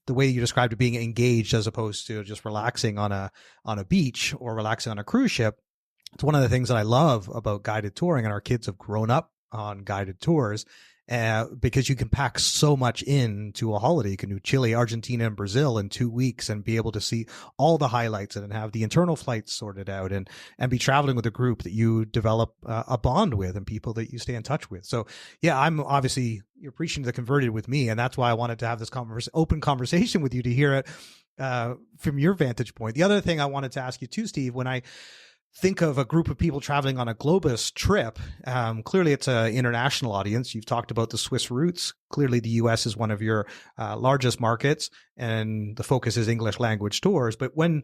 the way you described it, being engaged as opposed to just relaxing on a beach or relaxing on a cruise ship. It's one of the things that I love about guided touring, and our kids have grown up on guided tours. Because you can pack so much into a holiday. You can do Chile, Argentina, and Brazil in 2 weeks and be able to see all the highlights and have the internal flights sorted out, and be traveling with a group that you develop a bond with and people that you stay in touch with. So yeah, you're preaching to the converted with me. And that's why I wanted to have this open conversation with you, to hear it from your vantage point. The other thing I wanted to ask you too, Steve, when I think of a group of people traveling on a Globus trip, clearly it's an international audience. You've talked about the Swiss roots. Clearly the US is one of your largest markets, and the focus is English language tours. But when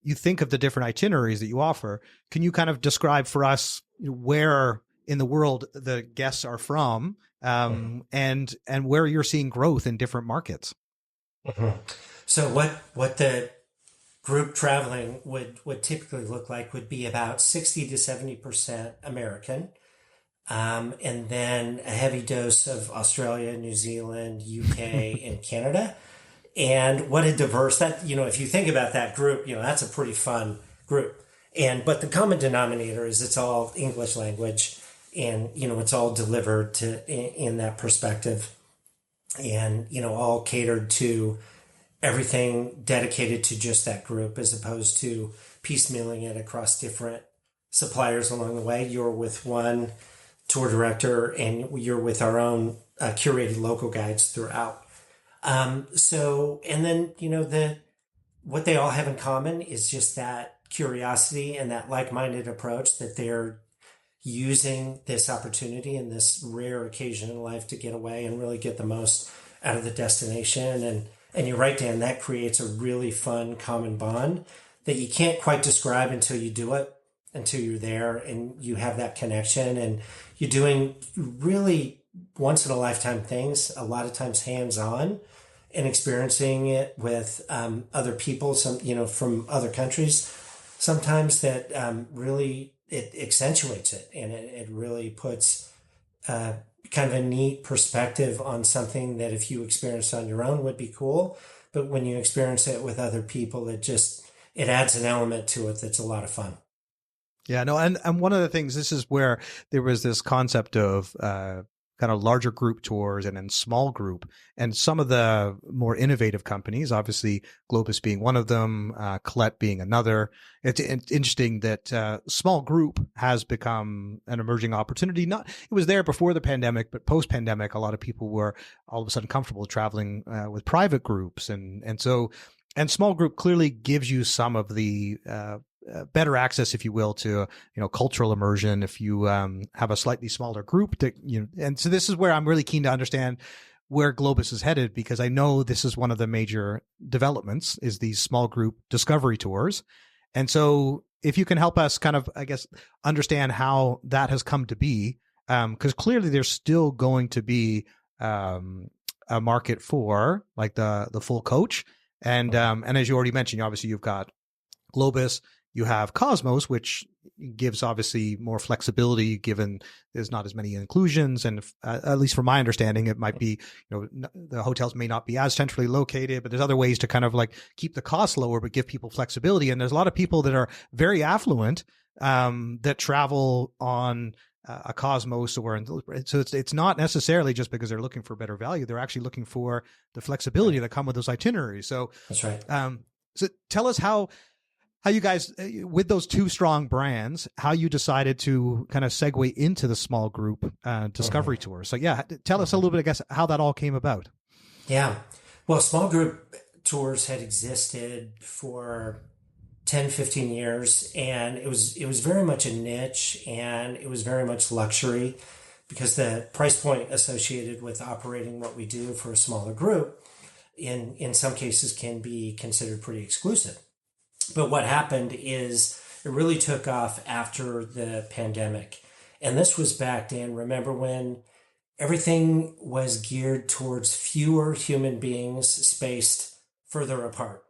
you think of the different itineraries that you offer, can you kind of describe for us where in the world the guests are from, and where you're seeing growth in different markets? Mm-hmm. So what the group traveling would typically look like would be about 60 to 70% American, and then a heavy dose of Australia, New Zealand, UK, and Canada. And what a diverse that, if you think about that group, that's a pretty fun group. But the common denominator is it's all English language, and, it's all delivered in that perspective, and, all catered to everything dedicated to just that group, as opposed to piecemealing it across different suppliers along the way. You're with one tour director, and you're with our own curated local guides throughout. And then, what they all have in common is just that curiosity and that like-minded approach, that they're using this opportunity and this rare occasion in life to get away and really get the most out of the destination. And you're right, Dan, that creates a really fun common bond that you can't quite describe until you do it, until you're there and you have that connection, and you're doing really once in a lifetime things, a lot of times hands-on, and experiencing it with other people, from other countries, sometimes, that really it accentuates it, and it really puts kind of a neat perspective on something that if you experience on your own would be cool, but when you experience it with other people, it adds an element to it that's a lot of fun. Yeah, no, and one of the things, this is where there was this concept of kind of larger group tours and then small group, and some of the more innovative companies, obviously Globus being one of them, Colette being another. It's interesting that small group has become an emerging opportunity. It was there before the pandemic, but post-pandemic, a lot of people were all of a sudden comfortable traveling with private groups, and small group clearly gives you some of the better access, if you will, to cultural immersion. If you have a slightly smaller group, and so this is where I'm really keen to understand where Globus is headed, because I know this is one of the major developments, is these small group discovery tours. And so if you can help us kind of, I guess, understand how that has come to be, because clearly there's still going to be a a market for like the full coach. And as you already mentioned, obviously you've got Globus, you have Cosmos, which gives obviously more flexibility given there's not as many inclusions. And at least from my understanding, it might be, the hotels may not be as centrally located, but there's other ways to kind of like keep the costs lower, but give people flexibility. And there's a lot of people that are very affluent that travel on a Cosmos so it's not necessarily just because they're looking for better value. They're actually looking for the flexibility that come with those itineraries. So that's right. So tell us how you guys, with those two strong brands, how you decided to kind of segue into the small group discovery tour. So yeah, tell us a little bit, I guess, how that all came about. Yeah. Well, small group tours had existed for 10, 15 years, and it was very much a niche, and it was very much luxury because the price point associated with operating what we do for a smaller group in some cases can be considered pretty exclusive. But what happened is it really took off after the pandemic. And this was back, Dan, remember when everything was geared towards fewer human beings spaced further apart.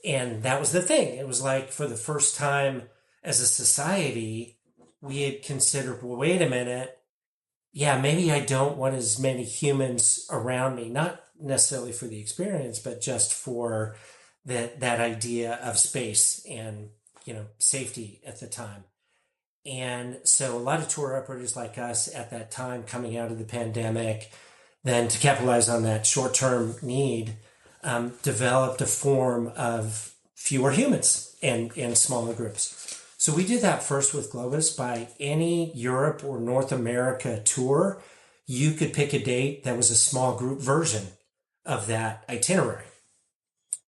And that was the thing. It was like for the first time as a society, we had considered, well, wait a minute. Yeah, maybe I don't want as many humans around me, not necessarily for the experience, but just for that idea of space and, safety at the time. And so a lot of tour operators like us at that time coming out of the pandemic, then to capitalize on that short-term need, developed a form of fewer humans and smaller groups. So we did that first with Globus. By any Europe or North America tour, you could pick a date that was a small group version of that itinerary.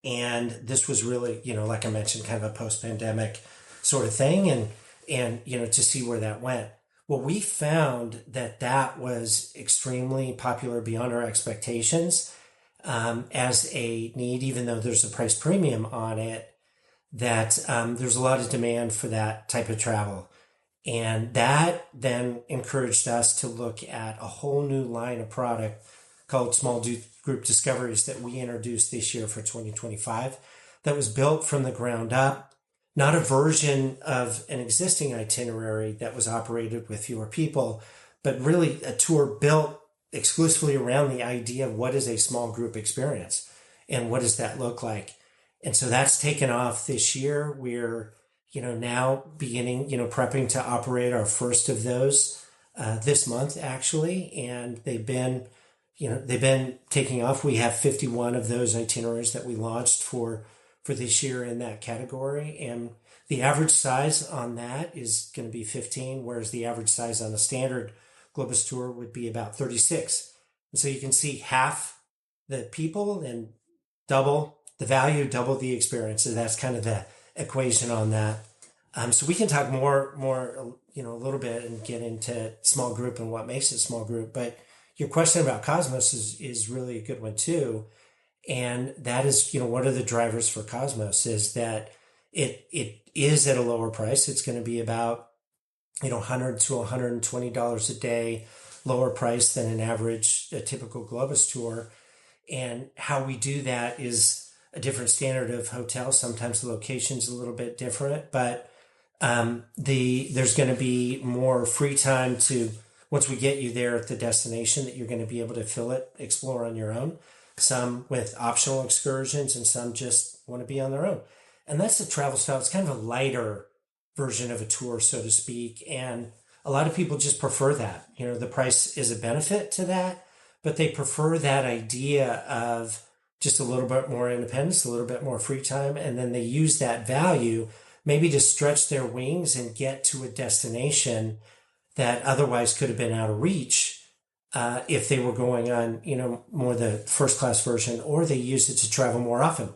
And this was really, like I mentioned, kind of a post-pandemic sort of thing and to see where that went. Well, we found that was extremely popular beyond our expectations as a need, even though there's a price premium on it, that there's a lot of demand for that type of travel. And that then encouraged us to look at a whole new line of product called Small Group Discoveries that we introduced this year for 2025 that was built from the ground up, not a version of an existing itinerary that was operated with fewer people, but really a tour built exclusively around the idea of what is a small group experience and what does that look like. And so that's taken off this year. We're, now beginning, prepping to operate our first of those this month, actually. And they've been taking off. We have 51 of those itineraries that we launched for this year in that category. And the average size on that is going to be 15, whereas the average size on a standard Globus tour would be about 36. And so you can see half the people and double the value, double the experience. So that's kind of the equation on that. So we can talk more, a little bit and get into small group and what makes it small group. But your question about Cosmos is really a good one too. And that is, what are the drivers for Cosmos is that it is at a lower price. It's going to be about, $100 to $120 a day lower price than a typical Globus tour. And how we do that is a different standard of hotel. Sometimes the location's a little bit different, but there's going to be more free time to, once we get you there at the destination, that you're going to be able to explore on your own. Some with optional excursions and some just want to be on their own. And that's the travel style. It's kind of a lighter version of a tour, so to speak. And a lot of people just prefer that. The price is a benefit to that, but they prefer that idea of just a little bit more independence, a little bit more free time. And then they use that value maybe to stretch their wings and get to a destination that otherwise could have been out of reach if they were going on, more the first class version, or they use it to travel more often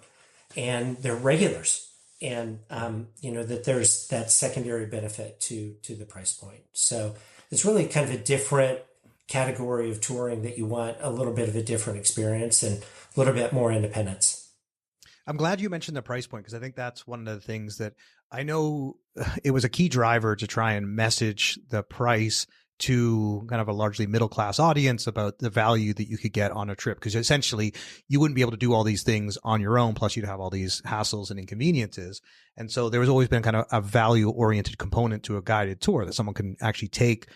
and they're regulars. And, that there's that secondary benefit to the price point. So it's really kind of a different category of touring that you want a little bit of a different experience and a little bit more independence. I'm glad you mentioned the price point because I think that's one of the things that I know it was a key driver to try and message the price to kind of a largely middle class audience about the value that you could get on a trip. Because essentially you wouldn't be able to do all these things on your own. Plus you'd have all these hassles and inconveniences. And so there was always been kind of a value oriented component to a guided tour that someone can actually take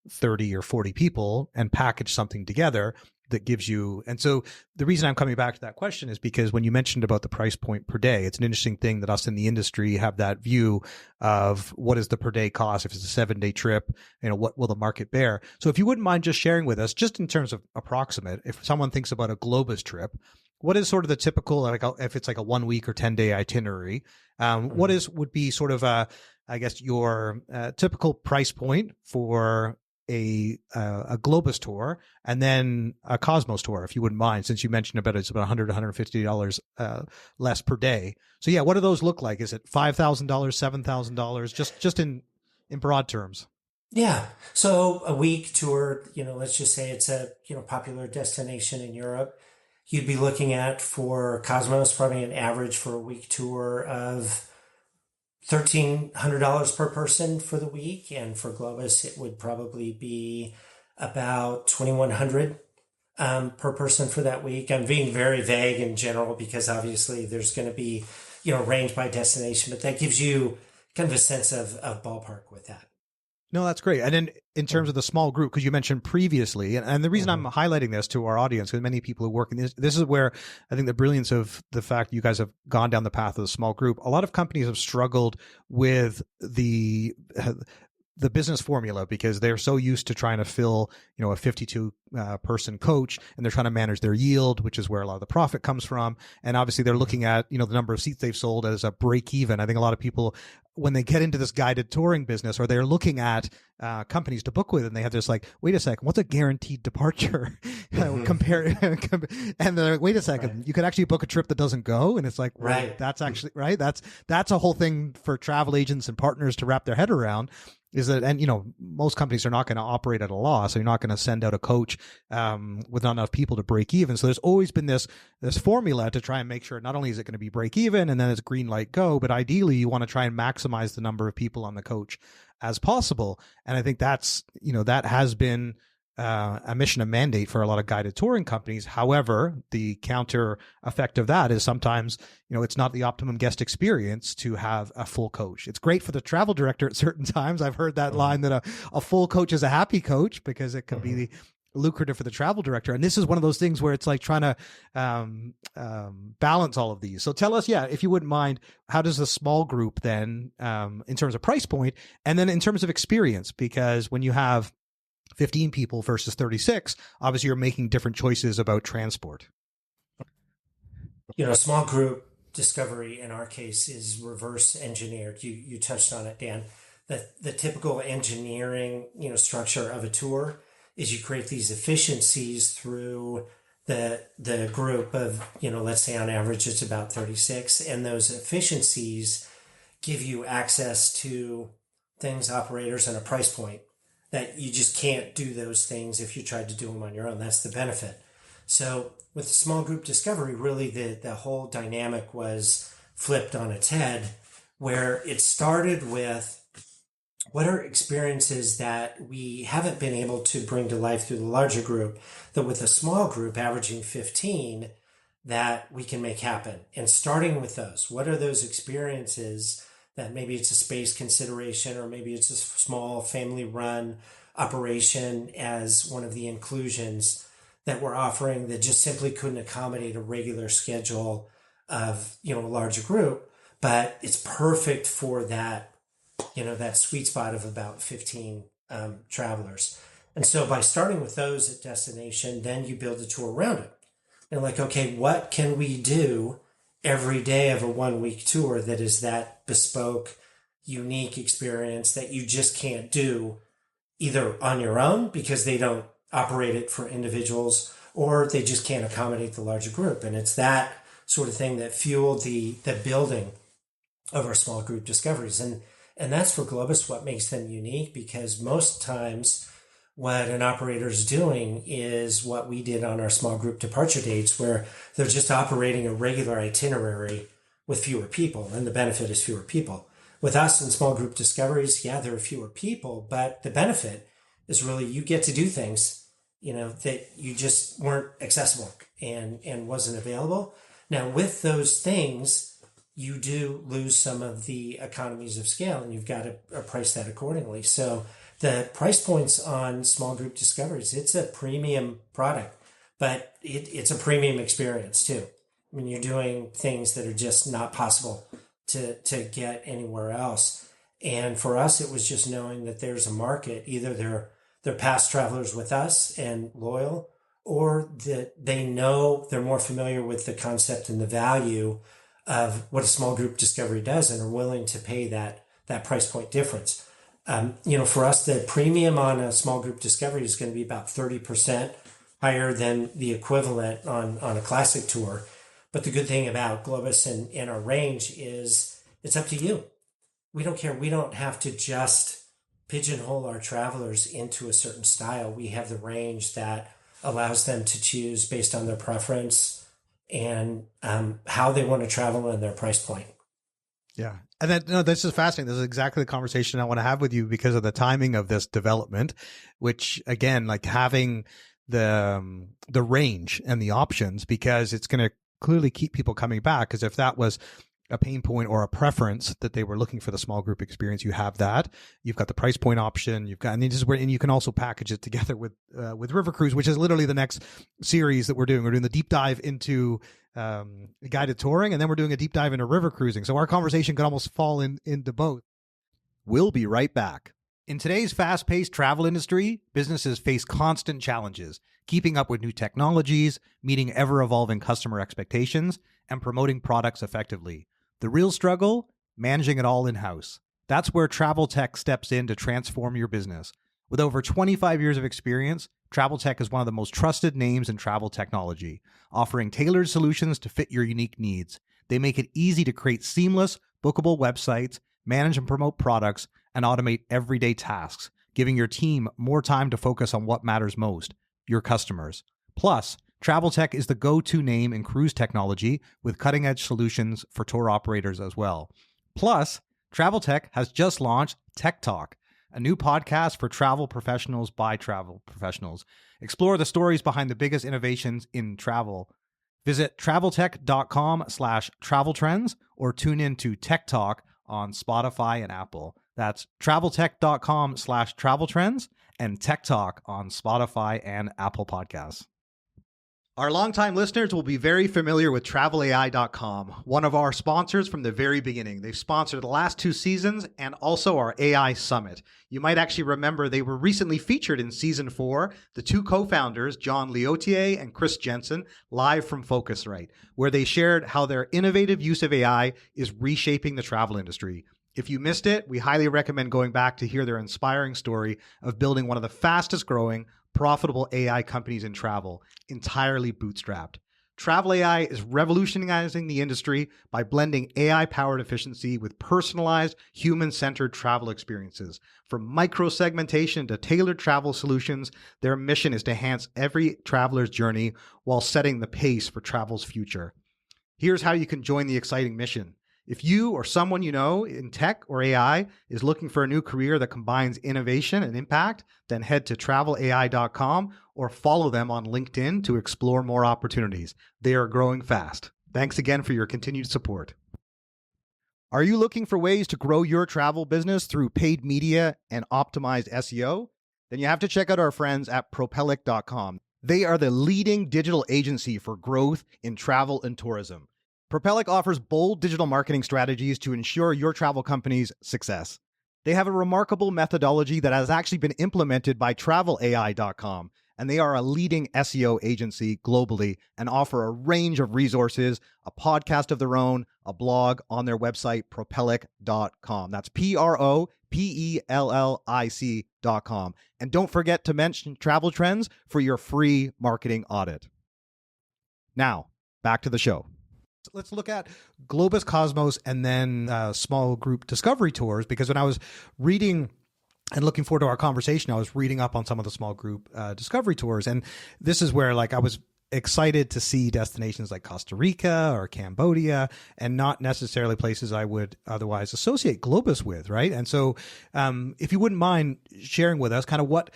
30 or 40 people and package something together that gives you. And so the reason I'm coming back to that question is because when you mentioned about the price point per day, it's an interesting thing that us in the industry have that view of what is the per day cost. If it's a 7-day trip, what will the market bear? So if you wouldn't mind just sharing with us, just in terms of approximate, if someone thinks about a Globus trip, what is sort of the typical, like if it's like a 1 week or 10-day itinerary, would be sort of your typical price point for a Globus tour and then a Cosmos tour, if you wouldn't mind, since you mentioned it's about $100, $150 less per day. So yeah, what do those look like? Is it $5,000, $7,000, just in broad terms? Yeah. So a week tour, let's just say it's a, popular destination in Europe. You'd be looking at, for Cosmos, probably an average for a week tour of $1,300 per person for the week. And for Globus, it would probably be about $2,100 per person for that week. I'm being very vague in general because obviously there's going to be, range by destination, but that gives you kind of a sense of ballpark with that. No, that's great. And then in terms of the small group, because you mentioned previously, and the reason I'm highlighting this to our audience, because many people who work in this is where I think the brilliance of the fact you guys have gone down the path of the small group. A lot of companies have struggled with the business formula because they're so used to trying to fill, a 52 person coach, and they're trying to manage their yield, which is where a lot of the profit comes from. And obviously they're looking at, the number of seats they've sold as a break even. I think a lot of people, when they get into this guided touring business, or they're looking at companies to book with, and they have this like, wait a second, what's a guaranteed departure? Compare, and they're like, wait a second, you could actually book a trip that doesn't go. And it's like, right, that's actually right. That's a whole thing for travel agents and partners to wrap their head around. Is that, and most companies are not going to operate at a loss. So you're not going to send out a coach with not enough people to break even. So there's always been this formula to try and make sure not only is it going to be break even and then it's green light go, but ideally you want to try and maximize the number of people on the coach as possible. And I think that's, that has been a mission and mandate for a lot of guided touring companies. However, the counter effect of that is sometimes, it's not the optimum guest experience to have a full coach. It's great for the travel director at certain times. I've heard that line that a full coach is a happy coach because it can be lucrative for the travel director. And this is one of those things where it's like trying to balance all of these. So tell us, if you wouldn't mind, how does the small group then, in terms of price point, and then in terms of experience, because when you have 15 people versus 36, obviously you're making different choices about transport. Small group discovery in our case is reverse engineered. You touched on it, Dan. The typical engineering, structure of a tour is you create these efficiencies through the group of, let's say on average it's about 36, and those efficiencies give you access to things, operators, and a price point that you just can't do those things if you tried to do them on your own. That's the benefit. So with the small group discovery, really the whole dynamic was flipped on its head, where it started with what are experiences that we haven't been able to bring to life through the larger group, that with a small group averaging 15, that we can make happen. And starting with those, what are those experiences that maybe it's a space consideration, or maybe it's a small family run operation as one of the inclusions that we're offering that just simply couldn't accommodate a regular schedule of, a larger group, but it's perfect for that, that sweet spot of about 15 travelers. And so by starting with those at destination, then you build a tour around it. And like, okay, what can we do every day of a 1 week tour that is that bespoke, unique experience that you just can't do either on your own because they don't operate it for individuals, or they just can't accommodate the larger group. And it's that sort of thing that fueled the building of our small group discoveries. And that's for Globus what makes them unique, because most times what an operator is doing is what we did on our small group departure dates, where they're just operating a regular itinerary with fewer people, and the benefit is fewer people. With us in small group discoveries, there are fewer people, but the benefit is really you get to do things, that you just weren't accessible and wasn't available. Now, with those things, you do lose some of the economies of scale, and you've got to price that accordingly. So the price points on small group discoveries, it's a premium product, but it's a premium experience too. I mean, you're doing things that are just not possible to get anywhere else. And for us, it was just knowing that there's a market. Either they're past travelers with us and loyal, or that they know they're more familiar with the concept and the value of what a small group discovery does and are willing to pay that price point difference. For us, the premium on a small group discovery is going to be about 30% higher than the equivalent on a classic tour. But the good thing about Globus and our range is it's up to you. We don't care. We don't have to just pigeonhole our travelers into a certain style. We have the range that allows them to choose based on their preference and how they want to travel and their price point. Yeah. And then, no, this is fascinating. This is exactly the conversation I want to have with you because of the timing of this development, which again, like having the range and the options, because it's going to clearly keep people coming back. Because if that was a pain point or a preference that they were looking for the small group experience, you have that. You've got the price point option. You've got, and this is where, and you can also package it together with River Cruise, which is literally the next series that we're doing. We're doing the deep dive into guided touring, and then we're doing a deep dive into river cruising. So our conversation could almost fall into both. We'll be right back. In today's fast-paced travel industry, businesses face constant challenges, keeping up with new technologies, meeting ever-evolving customer expectations, and promoting products effectively. The real struggle? Managing it all in-house. That's where Travel Tech steps in to transform your business. With over 25 years of experience, Travel Tech is one of the most trusted names in travel technology, offering tailored solutions to fit your unique needs. They make it easy to create seamless, bookable websites, manage and promote products, and automate everyday tasks, giving your team more time to focus on what matters most, your customers. Plus, Travel Tech is the go-to name in cruise technology with cutting-edge solutions for tour operators as well. Plus, Travel Tech has just launched Tech Talk, a new podcast for travel professionals by travel professionals. Explore the stories behind the biggest innovations in travel. Visit traveltech.com/traveltrends or tune in to Tech Talk on Spotify and Apple. That's traveltech.com/traveltrends and Tech Talk on Spotify and Apple Podcasts. Our longtime listeners will be very familiar with travelai.com, one of our sponsors from the very beginning. They've sponsored the last 2 seasons and also our AI Summit. You might actually remember they were recently featured in Season 4, the 2 co-founders, John Leotier and Chris Jensen, live from Focusrite, where they shared how their innovative use of AI is reshaping the travel industry. If you missed it, we highly recommend going back to hear their inspiring story of building one of the fastest growing, profitable AI companies in travel, entirely bootstrapped. Travel AI is revolutionizing the industry by blending AI-powered efficiency with personalized, human-centered travel experiences. From micro-segmentation to tailored travel solutions, their mission is to enhance every traveler's journey while setting the pace for travel's future. Here's how you can join the exciting mission. If you or someone you know in tech or AI is looking for a new career that combines innovation and impact, then head to travelai.com or follow them on LinkedIn to explore more opportunities. They are growing fast. Thanks again for your continued support. Are you looking for ways to grow your travel business through paid media and optimized SEO? Then you have to check out our friends at propellic.com. They are the leading digital agency for growth in travel and tourism. Propellic offers bold digital marketing strategies to ensure your travel company's success. They have a remarkable methodology that has actually been implemented by travelai.com, and they are a leading SEO agency globally and offer a range of resources, a podcast of their own, a blog on their website, propellic.com. That's propellic.com. And don't forget to mention Travel Trends for your free marketing audit. Now, back to the show. Let's look at Globus Cosmos and then small group discovery tours, because when I was reading and looking forward to our conversation, I was reading up on some of the small group discovery tours. And this is where like I was excited to see destinations like Costa Rica or Cambodia, and not necessarily places I would otherwise associate Globus with, right? And so if you wouldn't mind sharing with us kind of what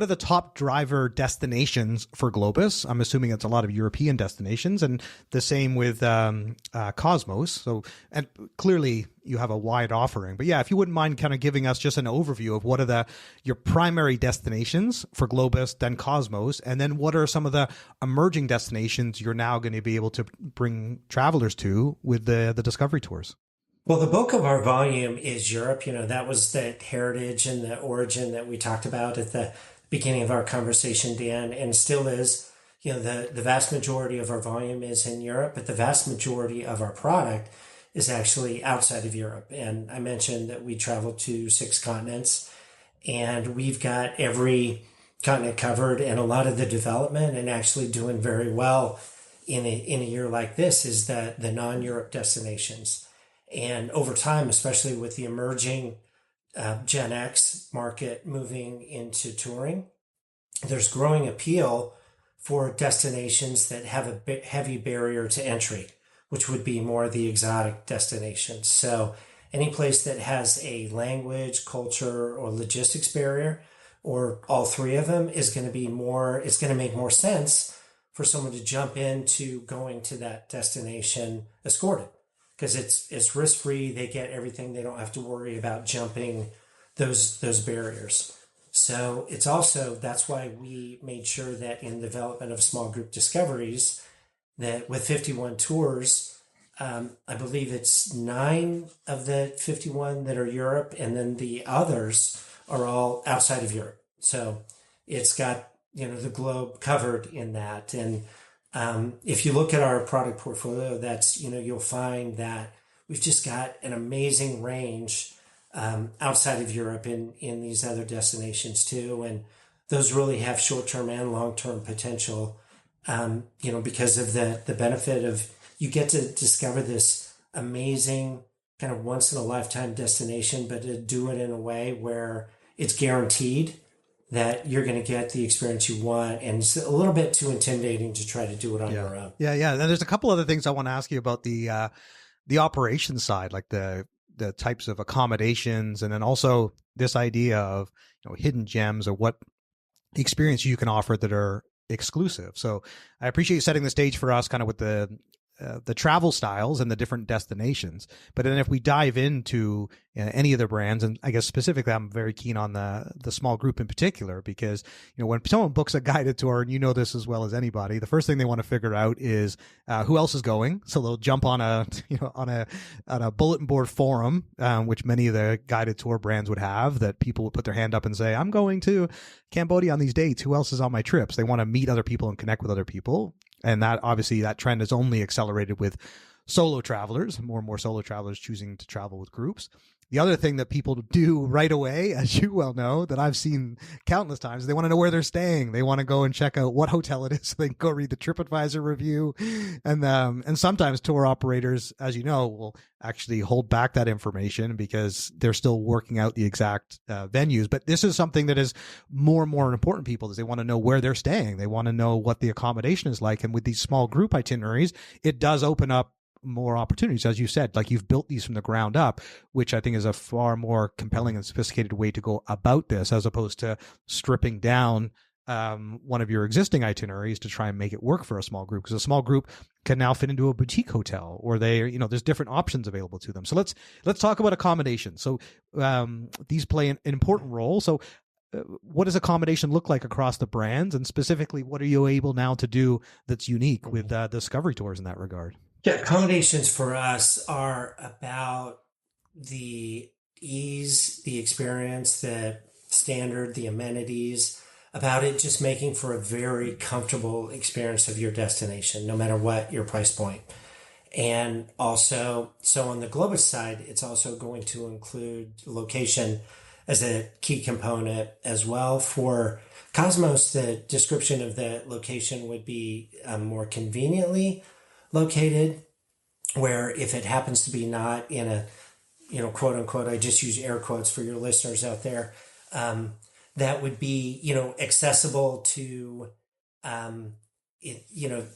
are the top driver destinations for Globus? I'm assuming it's a lot of European destinations, and the same with Cosmos. So, and clearly you have a wide offering, but yeah, if you wouldn't mind kind of giving us just an overview of what are your primary destinations for Globus, then Cosmos, and then what are some of the emerging destinations you're now going to be able to bring travelers to with the Discovery Tours? Well, the bulk of our volume is Europe. That was the heritage and the origin that we talked about at the beginning of our conversation, Dan, and still is. The vast majority of our volume is in Europe, but the vast majority of our product is actually outside of Europe. And I mentioned that we travel to 6 continents, and we've got every continent covered, and a lot of the development and actually doing very well in a year like this is the non-Europe destinations. And over time, especially with the emerging Gen X market moving into touring, there's growing appeal for destinations that have a heavy barrier to entry, which would be more the exotic destinations. So any place that has a language, culture, or logistics barrier, or all three of them, is going to be it's going to make more sense for someone to jump into going to that destination escorted, because it's risk-free. They get everything. They don't have to worry about jumping those barriers. So it's also, that's why we made sure that in development of small group discoveries, that with 51 tours, I believe it's 9 of the 51 that are Europe, and then the others are all outside of Europe. So it's got, the globe covered in that. And if you look at our product portfolio, that's, you'll find that we've just got an amazing range outside of Europe in these other destinations too. And those really have short-term and long-term potential, because of the benefit of, you get to discover this amazing kind of once-in-a-lifetime destination, but to do it in a way where it's guaranteed that you're going to get the experience you want. And it's a little bit too intimidating to try to do it on your own. Yeah. And there's a couple other things I want to ask you about the operations side, like the types of accommodations, and then also this idea of hidden gems, or what experience you can offer that are exclusive. So I appreciate you setting the stage for us kind of with the travel styles and the different destinations. But then if we dive into any of the brands, and I guess specifically I'm very keen on the small group in particular, because when someone books a guided tour, and you know this as well as anybody, the first thing they want to figure out is who else is going. So they'll jump on a bulletin board forum, which many of the guided tour brands would have, that people would put their hand up and say, I'm going to Cambodia on these dates. Who else is on my trips? They want to meet other people and connect with other people. And that obviously that trend is only accelerated with solo travelers, more and more solo travelers choosing to travel with groups. The other thing that people do right away, as you well know, that I've seen countless times, they want to know where they're staying. They want to go and check out what hotel it is so they can go read the TripAdvisor review. And sometimes tour operators, as you know, will actually hold back that information because they're still working out the exact venues. But this is something that is more and more important to people, is they want to know where they're staying. They want to know what the accommodation is like. And with these small group itineraries, it does open up more opportunities. As you said, like, you've built these from the ground up, which I think is a far more compelling and sophisticated way to go about this, as opposed to stripping down one of your existing itineraries to try and make it work for a small group, because a small group can now fit into a boutique hotel, or there's different options available to them. So let's talk about accommodation. So these play an important role. So what does accommodation look like across the brands, and specifically, what are you able now to do that's unique with Discovery Tours in that regard? Yeah, accommodations for us are about the ease, the experience, the standard, the amenities, about it just making for a very comfortable experience of your destination, no matter what your price point. And also, so on the Globus side, it's also going to include location as a key component as well. For Cosmos, the description of the location would be more conveniently located, where if it happens to be not in a, quote unquote, I just use air quotes for your listeners out there, that would be, accessible to,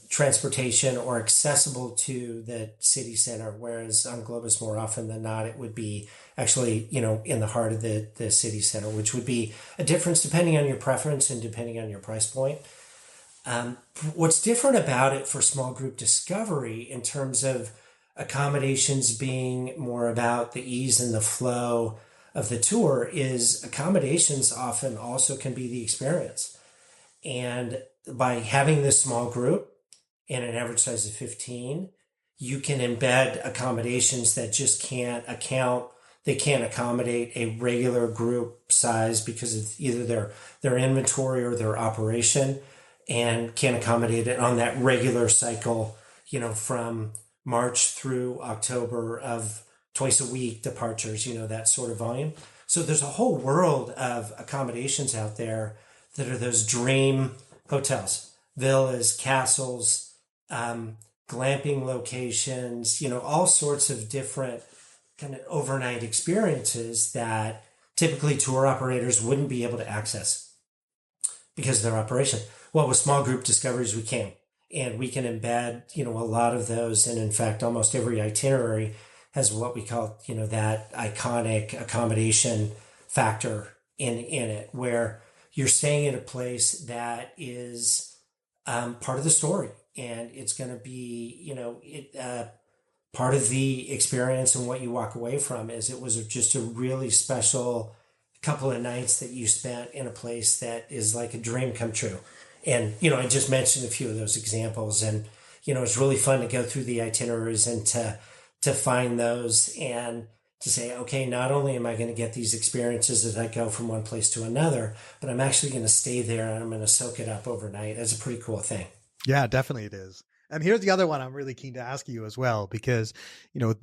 transportation or accessible to the city center, whereas on Globus more often than not, it would be actually, in the heart of the city center, which would be a difference depending on your preference and depending on your price point. What's different about it for small group discovery in terms of accommodations being more about the ease and the flow of the tour is accommodations often also can be the experience. And by having this small group and an average size of 15, you can embed accommodations that just they can't accommodate a regular group size because of either their inventory or their operation, and can't accommodate it on that regular cycle, from March through October of twice a week departures, that sort of volume. So there's a whole world of accommodations out there that are those dream hotels, villas, castles, glamping locations, all sorts of different kind of overnight experiences that typically tour operators wouldn't be able to access because of their operation. Well, with small group discoveries, we can. And we can embed, a lot of those. And in fact, almost every itinerary has what we call, that iconic accommodation factor in it, where you're staying at a place that is part of the story, and it's going to be, part of the experience. And what you walk away from is it was just a really special couple of nights that you spent in a place that is like a dream come true. And, I just mentioned a few of those examples, and, it's really fun to go through the itineraries and to find those and to say, okay, not only am I going to get these experiences as I go from one place to another, but I'm actually going to stay there and I'm going to soak it up overnight. That's a pretty cool thing. Yeah, definitely it is. And here's the other one I'm really keen to ask you as well, because,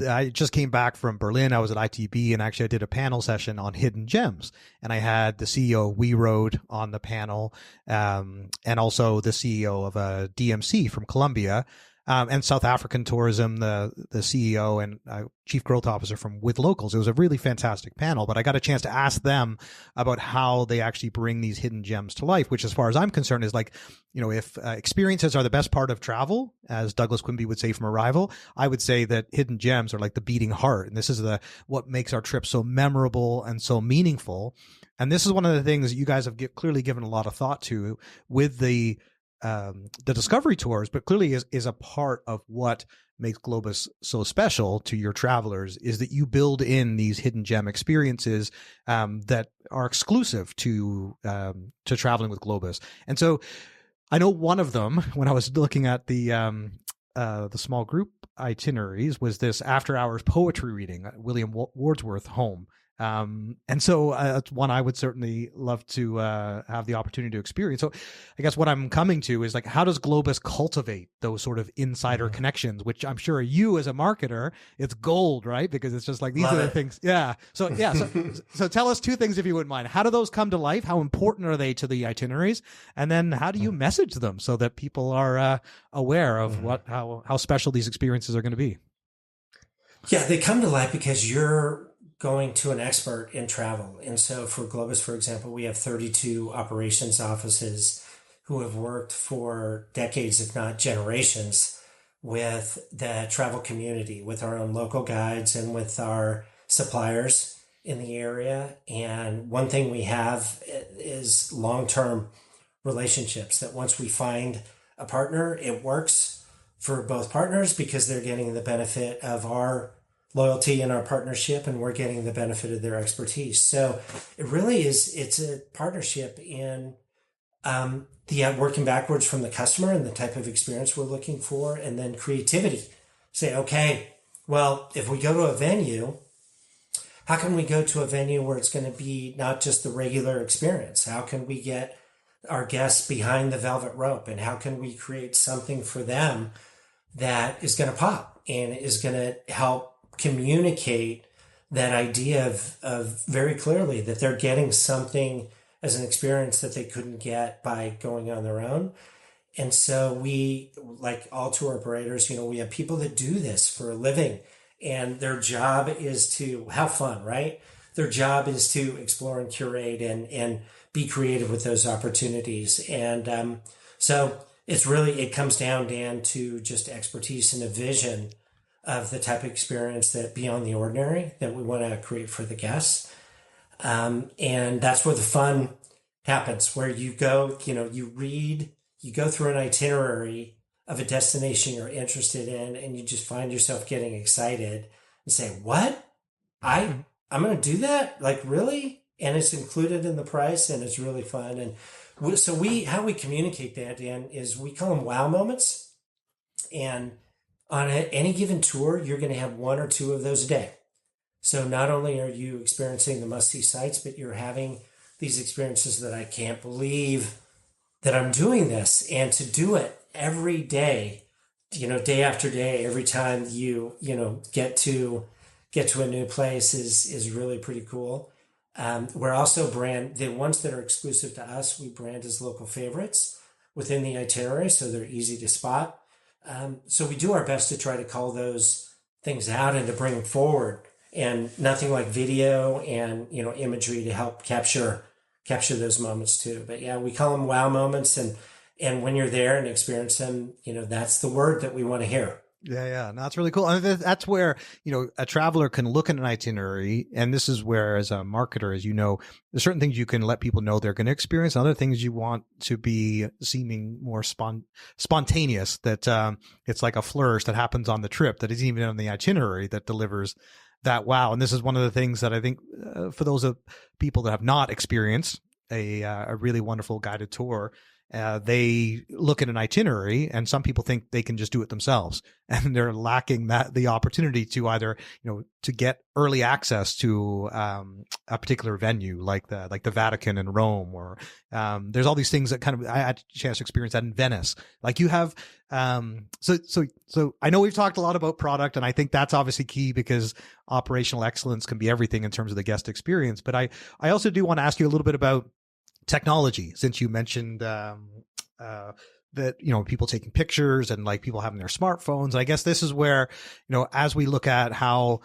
I just came back from Berlin. I was at ITB, and actually I did a panel session on hidden gems. And I had the CEO of We Road on the panel, and also the CEO of DMC from Colombia. And South African Tourism, the CEO and Chief Growth Officer from With Locals. It was a really fantastic panel, but I got a chance to ask them about how they actually bring these hidden gems to life, which, as far as I'm concerned, is like, if experiences are the best part of travel, as Douglas Quimby would say from Arrival, I would say that hidden gems are like the beating heart. And this is what makes our trip so memorable and so meaningful. And this is one of the things that you guys have clearly given a lot of thought to with the discovery tours, but clearly is a part of what makes Globus so special to your travelers, is that you build in these hidden gem experiences that are exclusive to traveling with Globus. And so I know one of them, when I was looking at the small group itineraries, was this after hours poetry reading at William Wordsworth home. And so that's one I would certainly love to have the opportunity to experience. So I guess what I'm coming to is like, how does Globus cultivate those sort of insider connections, which I'm sure you as a marketer, it's gold, right? Because it's just like, these are the things. Yeah. So so tell us two things, if you wouldn't mind. How do those come to life? How important are they to the itineraries? And then how do you message them so that people are aware of how special these experiences are going to be? Yeah, they come to life because you're going to an expert in travel. And so for Globus, for example, we have 32 operations offices who have worked for decades, if not generations, with the travel community, with our own local guides and with our suppliers in the area. And one thing we have is long-term relationships, that once we find a partner, it works for both partners because they're getting the benefit of our loyalty and our partnership, and we're getting the benefit of their expertise. So it really it's a partnership in the working backwards from the customer and the type of experience we're looking for, and then creativity. Say, okay, well, if we go to a venue, how can we go to a venue where it's going to be not just the regular experience? How can we get our guests behind the velvet rope, and how can we create something for them that is going to pop and is going to help communicate that idea of very clearly that they're getting something as an experience that they couldn't get by going on their own. And so we, like all tour operators, we have people that do this for a living, and their job is to have fun, right? Their job is to explore and curate and be creative with those opportunities. And so it comes down, Dan, to just expertise and a vision of the type of experience that beyond the ordinary that we want to create for the guests. And that's where the fun happens, where you go, you go through an itinerary of a destination you're interested in, and you just find yourself getting excited and say, what? I'm going to do that? Like, really? And it's included in the price, and it's really fun. And how we communicate that, Dan, is we call them wow moments. And on any given tour, you're going to have one or two of those a day. So not only are you experiencing the must-see sites, but you're having these experiences that I can't believe that I'm doing this. And to do it every day, day after day, every time you get to a new place is really pretty cool. We're also the ones that are exclusive to us, we brand as local favorites within the itinerary, so they're easy to spot. So we do our best to try to call those things out and to bring them forward, and nothing like video and imagery to help capture those moments too. But yeah, we call them wow moments, and when you're there and experience them, that's the word that we want to hear. Yeah. No, that's really cool. I mean, that's where, a traveler can look at an itinerary. And this is where, as a marketer, as you know, there's certain things you can let people know they're going to experience, and other things you want to be seeming more spontaneous, that it's like a flourish that happens on the trip that isn't even on the itinerary that delivers that wow. And this is one of the things that I think for those of people that have not experienced a really wonderful guided tour, they look at an itinerary, and some people think they can just do it themselves, and they're lacking the opportunity to either, to get early access to a particular venue like the Vatican in Rome, or there's all these things that kind of, I had a chance to experience that in Venice. Like you have, so I know we've talked a lot about product, and I think that's obviously key, because operational excellence can be everything in terms of the guest experience. But I also do want to ask you a little bit about technology, since you mentioned that people taking pictures and like people having their smartphones. And I guess this is where, as we look at how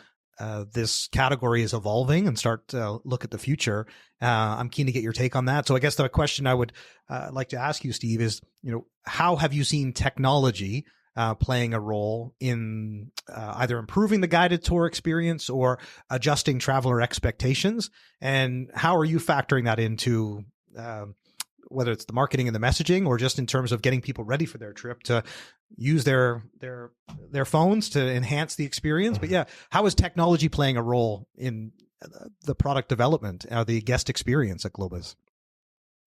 this category is evolving and start to look at the future, I'm keen to get your take on that. So I guess the question I would like to ask you, Steve, is how have you seen technology playing a role in either improving the guided tour experience or adjusting traveler expectations, and how are you factoring that into whether it's the marketing and the messaging, or just in terms of getting people ready for their trip to use their phones to enhance the experience? But yeah, how is technology playing a role in the product development, the guest experience at Globus?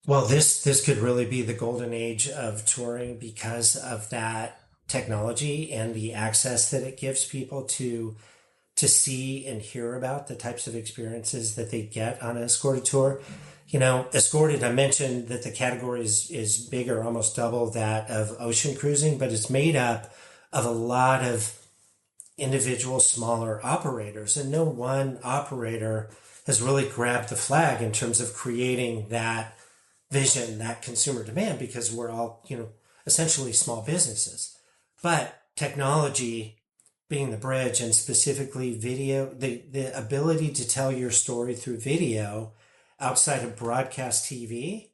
Well, this could really be the golden age of touring because of that technology and the access that it gives people to see and hear about the types of experiences that they get on an escorted tour. Escorted, I mentioned that the category is bigger, almost double that of ocean cruising, but it's made up of a lot of individual smaller operators, and no one operator has really grabbed the flag in terms of creating that vision, that consumer demand, because we're all, essentially small businesses. But technology being the bridge, and specifically video, the ability to tell your story through video outside of broadcast TV,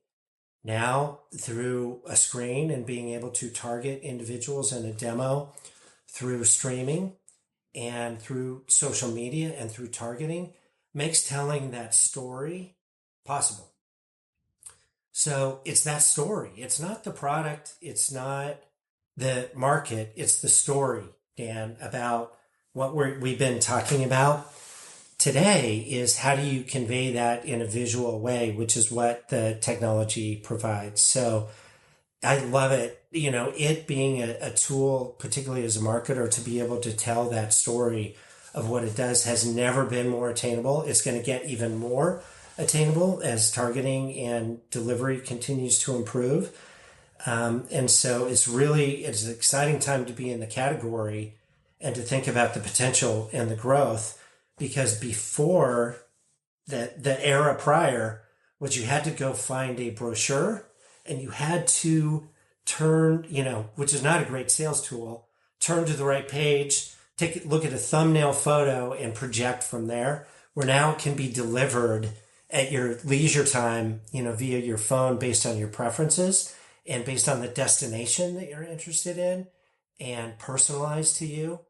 now through a screen, and being able to target individuals in a demo through streaming and through social media and through targeting, makes telling that story possible. So it's that story. It's not the product. It's not the market. It's the story, Dan, about what we've been talking about today, is how do you convey that in a visual way, which is what the technology provides. So I love it, it being a tool, particularly as a marketer, to be able to tell that story of what it does has never been more attainable. It's going to get even more attainable as targeting and delivery continues to improve. And so it's an exciting time to be in the category and to think about the potential and the growth, because before the era prior, was you had to go find a brochure and you had to turn, which is not a great sales tool, turn to the right page, take a look at a thumbnail photo and project from there, where now it can be delivered at your leisure time, via your phone based on your preferences. and based on the destination that you're interested in and personalized to you.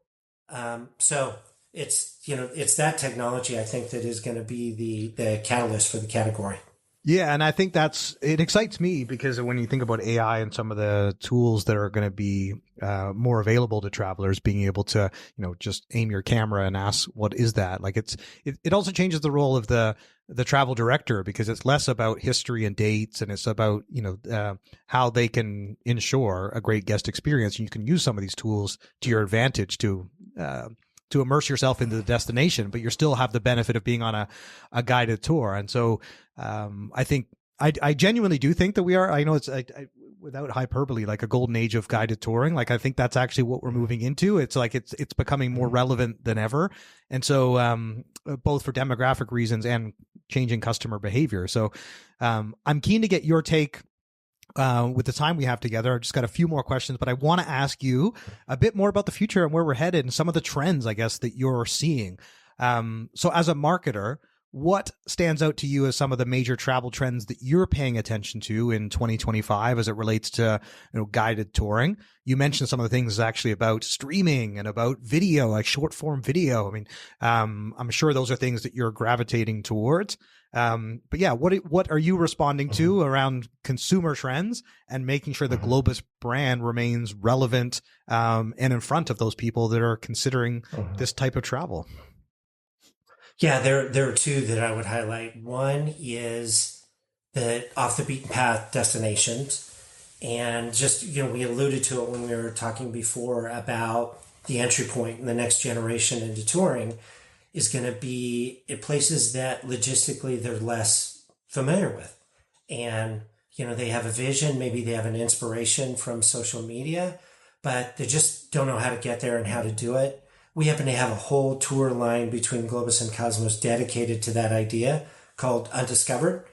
So it's that technology, I think, that is going to be the catalyst for the category. Yeah, and I think it excites me because when you think about AI and some of the tools that are going to be more available to travelers, being able to, just aim your camera and ask, what is that? Like it also changes the role of the travel director, because it's less about history and dates, and it's about, how they can ensure a great guest experience. And you can use some of these tools to your advantage to immerse yourself into the destination, but you still have the benefit of being on a guided tour. And so I think I genuinely do think that we are, I know it's without hyperbole, like a golden age of guided touring. Like, I think that's actually what we're moving into. It's like it's becoming more relevant than ever. And so both for demographic reasons and changing customer behavior. So I'm keen to get your take. With the time we have together, I just got a few more questions, but I want to ask you a bit more about the future and where we're headed and some of the trends, I guess, that you're seeing. So as a marketer, what stands out to you as some of the major travel trends that you're paying attention to in 2025 as it relates to, guided touring? You mentioned some of the things actually about streaming and about video, like short form video. I mean, I'm sure those are things that you're gravitating towards. But yeah, what are you responding to around consumer trends and making sure the Globus brand remains relevant and in front of those people that are considering this type of travel? Yeah, there are two that I would highlight. One is the off the beaten path destinations. And just, we alluded to it when we were talking before about the entry point in the next generation into touring is going to be in places that logistically they're less familiar with. And, they have a vision, maybe they have an inspiration from social media, but they just don't know how to get there and how to do it. We happen to have a whole tour line between Globus and Cosmos dedicated to that idea called Undiscovered,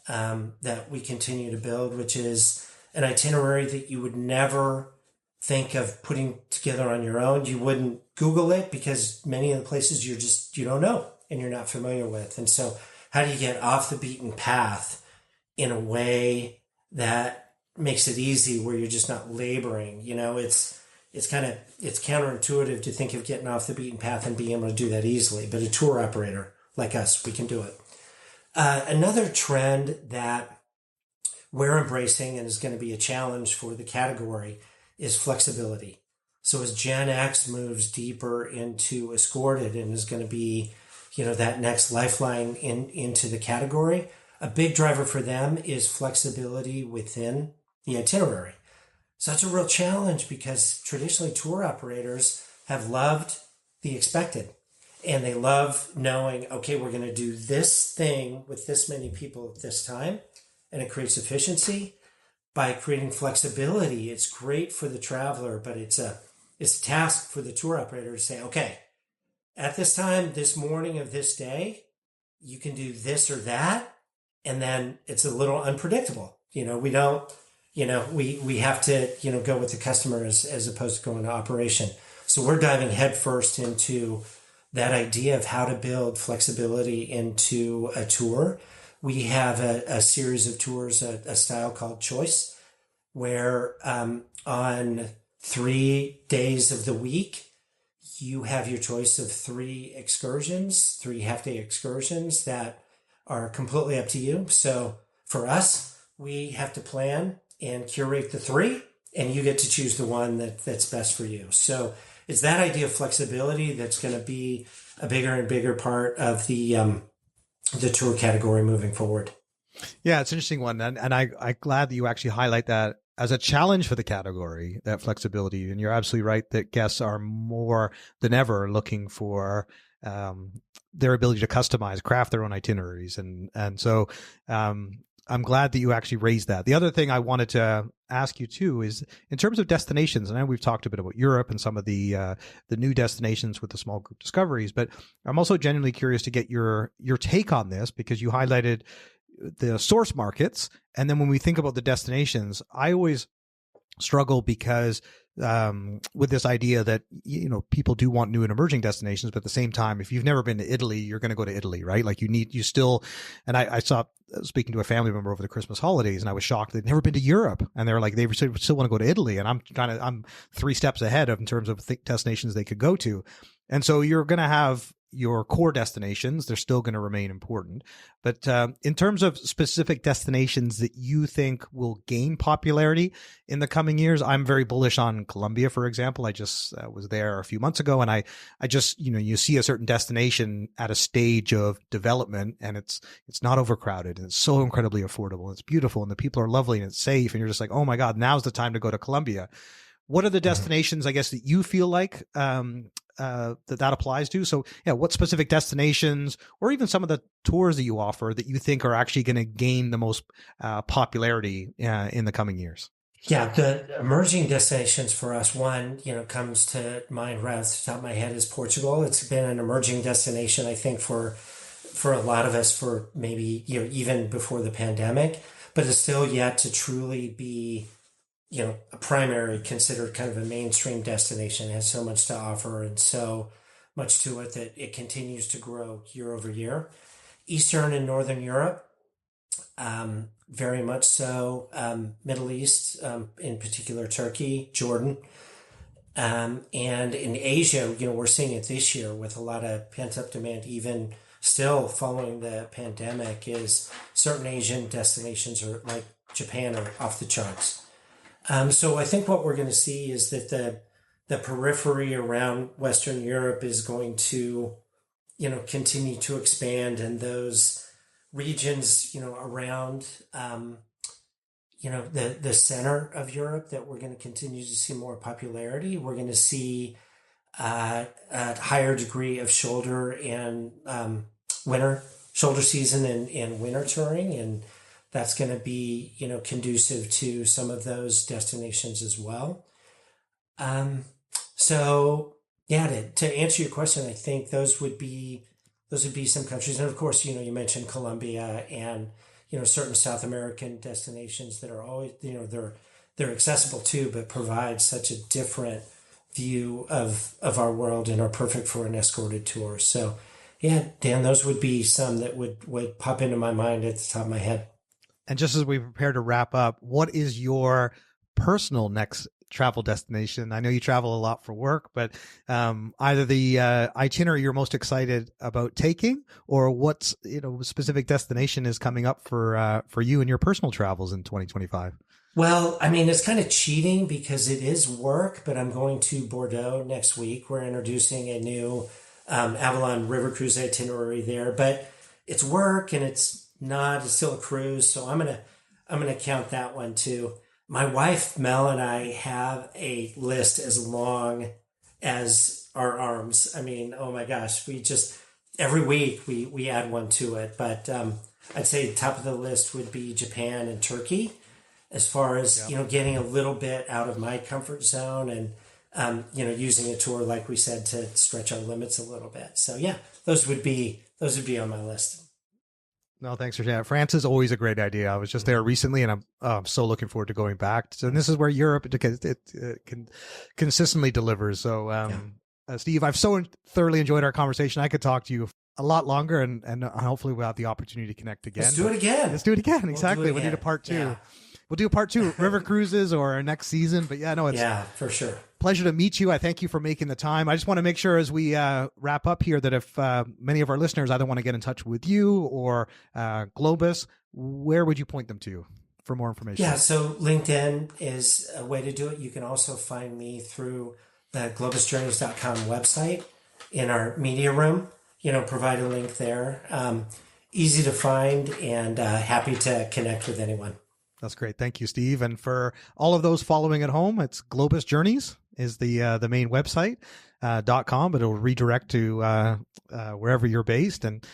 that we continue to build, which is an itinerary that you would never think of putting together on your own. You wouldn't Google it because many of the places you don't know and you're not familiar with. And so how do you get off the beaten path in a way that makes it easy, where you're just not laboring? It's counterintuitive to think of getting off the beaten path and being able to do that easily. But a tour operator like us, we can do it. Another trend that we're embracing and is going to be a challenge for the category is flexibility. So as Gen X moves deeper into escorted and is going to be, that next lifeline into the category, a big driver for them is flexibility within the itinerary. So that's a real challenge because traditionally tour operators have loved the expected, and they love knowing, okay, we're going to do this thing with this many people at this time, and it creates efficiency. By creating flexibility, it's great for the traveler, but it's a task for the tour operator to say, okay, at this time, this morning of this day, you can do this or that, and then it's a little unpredictable. We don't, we have to, go with the customer as opposed to going to operation. So we're diving headfirst into that idea of how to build flexibility into a tour. We have a series of tours, a style called Choice, where on 3 days of the week, you have your choice of 3 excursions, 3 half-day excursions that are completely up to you. So for us, we have to plan and curate the 3, and you get to choose the one that's best for you. So it's that idea of flexibility that's going to be a bigger and bigger part of the tour category moving forward. Yeah, it's an interesting one. And I'm glad that you actually highlight that as a challenge for the category, that flexibility. And you're absolutely right that guests are more than ever looking for their ability to customize, craft their own itineraries. And so I'm glad that you actually raised that. The other thing I wanted to ask you too is in terms of destinations. And I know we've talked a bit about Europe and some of the new destinations with the small group discoveries, but I'm also genuinely curious to get your take on this, because you highlighted the source markets. And then when we think about the destinations, I always struggle because with this idea that, people do want new and emerging destinations, but at the same time, if you've never been to Italy, you're going to go to Italy, right? Like and I saw, speaking to a family member over the Christmas holidays, and I was shocked they'd never been to Europe. And they were like, they still want to go to Italy. And I'm 3 steps ahead in terms of destinations they could go to. And so you're going to have your core destinations. They're still going to remain important. But in terms of specific destinations that you think will gain popularity in the coming years, I'm very bullish on Colombia, for example. I just was there a few months ago, and I just, you see a certain destination at a stage of development, and it's not overcrowded, and it's so incredibly affordable, and it's beautiful, and the people are lovely, and it's safe, and you're just like, oh my God, now's the time to go to Colombia. What are the destinations, I guess, that you feel like that applies to? So, yeah, what specific destinations, or even some of the tours that you offer, that you think are actually going to gain the most popularity in the coming years? Yeah, the emerging destinations for us, one, comes to mind right off the top of my head, is Portugal. It's been an emerging destination, I think, for a lot of us for maybe, even before the pandemic, but it's still yet to truly be a primary, considered kind of a mainstream destination. It has so much to offer and so much to it that it continues to grow year over year. Eastern and Northern Europe, very much so. Middle East, in particular Turkey, Jordan. And in Asia, we're seeing it this year with a lot of pent-up demand, even still following the pandemic, is certain Asian destinations are like Japan are off the charts. So I think what we're going to see is that the periphery around Western Europe is going to, continue to expand, and those regions, around, the center of Europe, that we're going to continue to see more popularity. We're going to see a higher degree of shoulder and shoulder season and winter touring, and that's going to be, conducive to some of those destinations as well. So yeah, to answer your question, I think those would be some countries. And of course, you mentioned Colombia and, certain South American destinations that are always, they're accessible too, but provide such a different view of our world and are perfect for an escorted tour. So yeah, Dan, those would be some that would pop into my mind at the top of my head. And just as we prepare to wrap up, what is your personal next travel destination? I know you travel a lot for work, but either the itinerary you're most excited about taking, or what's specific destination is coming up for you and your personal travels in 2025. Well, I mean, it's kind of cheating because it is work, but I'm going to Bordeaux next week. We're introducing a new Avalon River Cruise itinerary there, but it's work and it's still a cruise. So I'm going to count that one too. My wife, Mel, and I have a list as long as our arms. I mean, oh my gosh, we just, every week we add one to it, but I'd say the top of the list would be Japan and Turkey, as far as, getting a little bit out of my comfort zone and, using a tour, like we said, to stretch our limits a little bit. So yeah, those would be on my list. No, thanks for sharing. France is always a great idea. I was just there recently, and I'm so looking forward to going back. So, and this is where Europe can consistently delivers. So, Steve, I've so thoroughly enjoyed our conversation. I could talk to you a lot longer, and hopefully we'll have the opportunity to connect again. Let's do it again. Exactly. We'll need a part 2. Yeah. We'll do a part 2, river cruises, or our next season. But yeah, no, it's for sure. Pleasure to meet you. I thank you for making the time. I just want to make sure as we wrap up here that if many of our listeners either want to get in touch with you or Globus, where would you point them to for more information? Yeah, so LinkedIn is a way to do it. You can also find me through the globusjourneys.com website in our media room. Provide a link there. Easy to find, and happy to connect with anyone. That's great. Thank you, Steve. And for all of those following at home, it's Globus Journeys is the main website, .com, but it'll redirect to wherever you're based. And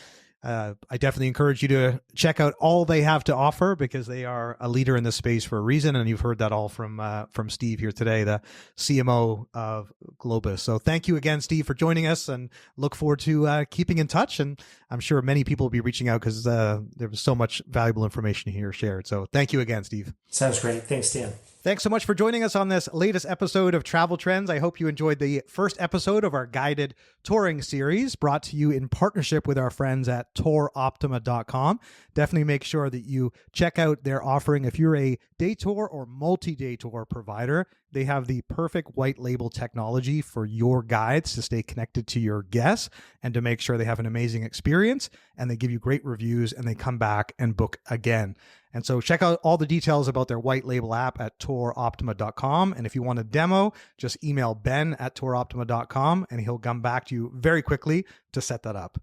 I definitely encourage you to check out all they have to offer, because they are a leader in this space for a reason. And you've heard that all from Steve here today, the CMO of Globus. So thank you again, Steve, for joining us, and look forward to keeping in touch. And I'm sure many people will be reaching out because there was so much valuable information here shared. So thank you again, Steve. Sounds great. Thanks, Dan. Thanks so much for joining us on this latest episode of Travel Trends. I hope you enjoyed the first episode of our guided touring series brought to you in partnership with our friends at touroptima.com. Definitely make sure that you check out their offering. If you're a day tour or multi-day tour provider, they have the perfect white label technology for your guides to stay connected to your guests and to make sure they have an amazing experience, and they give you great reviews and they come back and book again. And so check out all the details about their white label app at touroptima.com. And if you want a demo, just email Ben at touroptima.com and he'll come back to you very quickly to set that up.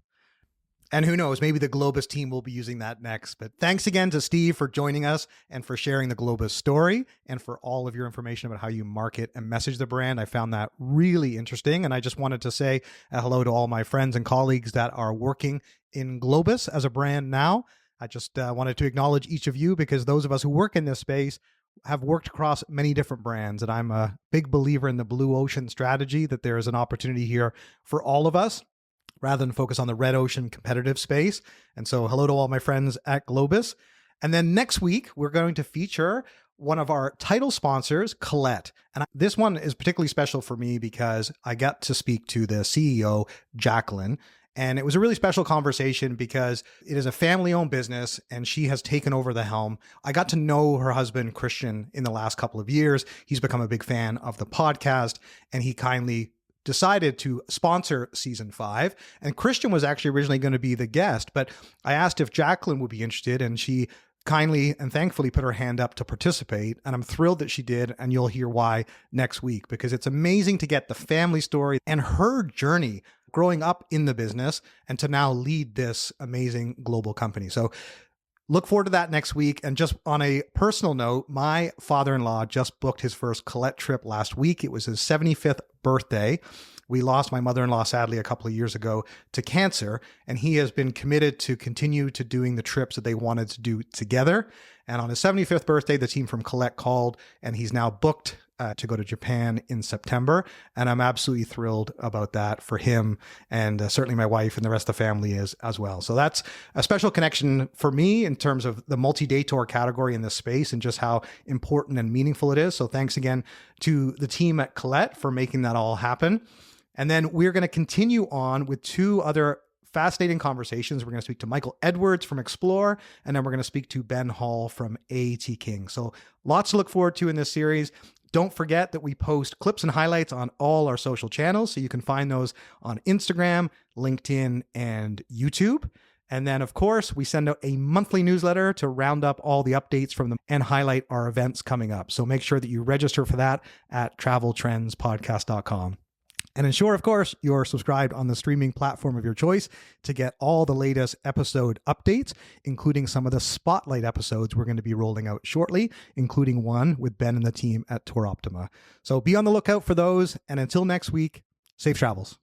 And who knows, maybe the Globus team will be using that next. But thanks again to Steve for joining us and for sharing the Globus story and for all of your information about how you market and message the brand. I found that really interesting. And I just wanted to say hello to all my friends and colleagues that are working in Globus as a brand now. I just wanted to acknowledge each of you because those of us who work in this space have worked across many different brands. And I'm a big believer in the blue ocean strategy, that there is an opportunity here for all of us rather than focus on the red ocean competitive space. And so hello to all my friends at Globus. And then next week, we're going to feature one of our title sponsors, Colette. And this one is particularly special for me because I got to speak to the CEO, Jacqueline. And it was a really special conversation because it is a family-owned business and she has taken over the helm. I got to know her husband, Christian, in the last couple of years. He's become a big fan of the podcast and he kindly decided to sponsor season 5. And Christian was actually originally going to be the guest, but I asked if Jacqueline would be interested and she kindly and thankfully put her hand up to participate. And I'm thrilled that she did. And you'll hear why next week, because it's amazing to get the family story and her journey growing up in the business and to now lead this amazing global company. So look forward to that next week. And just on a personal note, my father-in-law just booked his first Colette trip last week. It was his 75th birthday. We lost my mother-in-law, sadly, a couple of years ago to cancer, and he has been committed to continue to doing the trips that they wanted to do together. And on his 75th birthday, the team from Colette called, and he's now booked to go to Japan in September. And I'm absolutely thrilled about that for him. And certainly my wife and the rest of the family is as well. So that's a special connection for me in terms of the multi-day tour category in this space and just how important and meaningful it is. So thanks again to the team at Colette for making that all happen. And then we're going to continue on with 2 other fascinating conversations. We're going to speak to Michael Edwards from Explore, and then we're going to speak to Ben Hall from AAT King. So lots to look forward to in this series. Don't forget that we post clips and highlights on all our social channels. So you can find those on Instagram, LinkedIn, and YouTube. And then, of course, we send out a monthly newsletter to round up all the updates from them and highlight our events coming up. So make sure that you register for that at traveltrendspodcast.com. And ensure, of course, you're subscribed on the streaming platform of your choice to get all the latest episode updates, including some of the spotlight episodes we're going to be rolling out shortly, including one with Ben and the team at Tour Optima. So be on the lookout for those. And until next week, safe travels.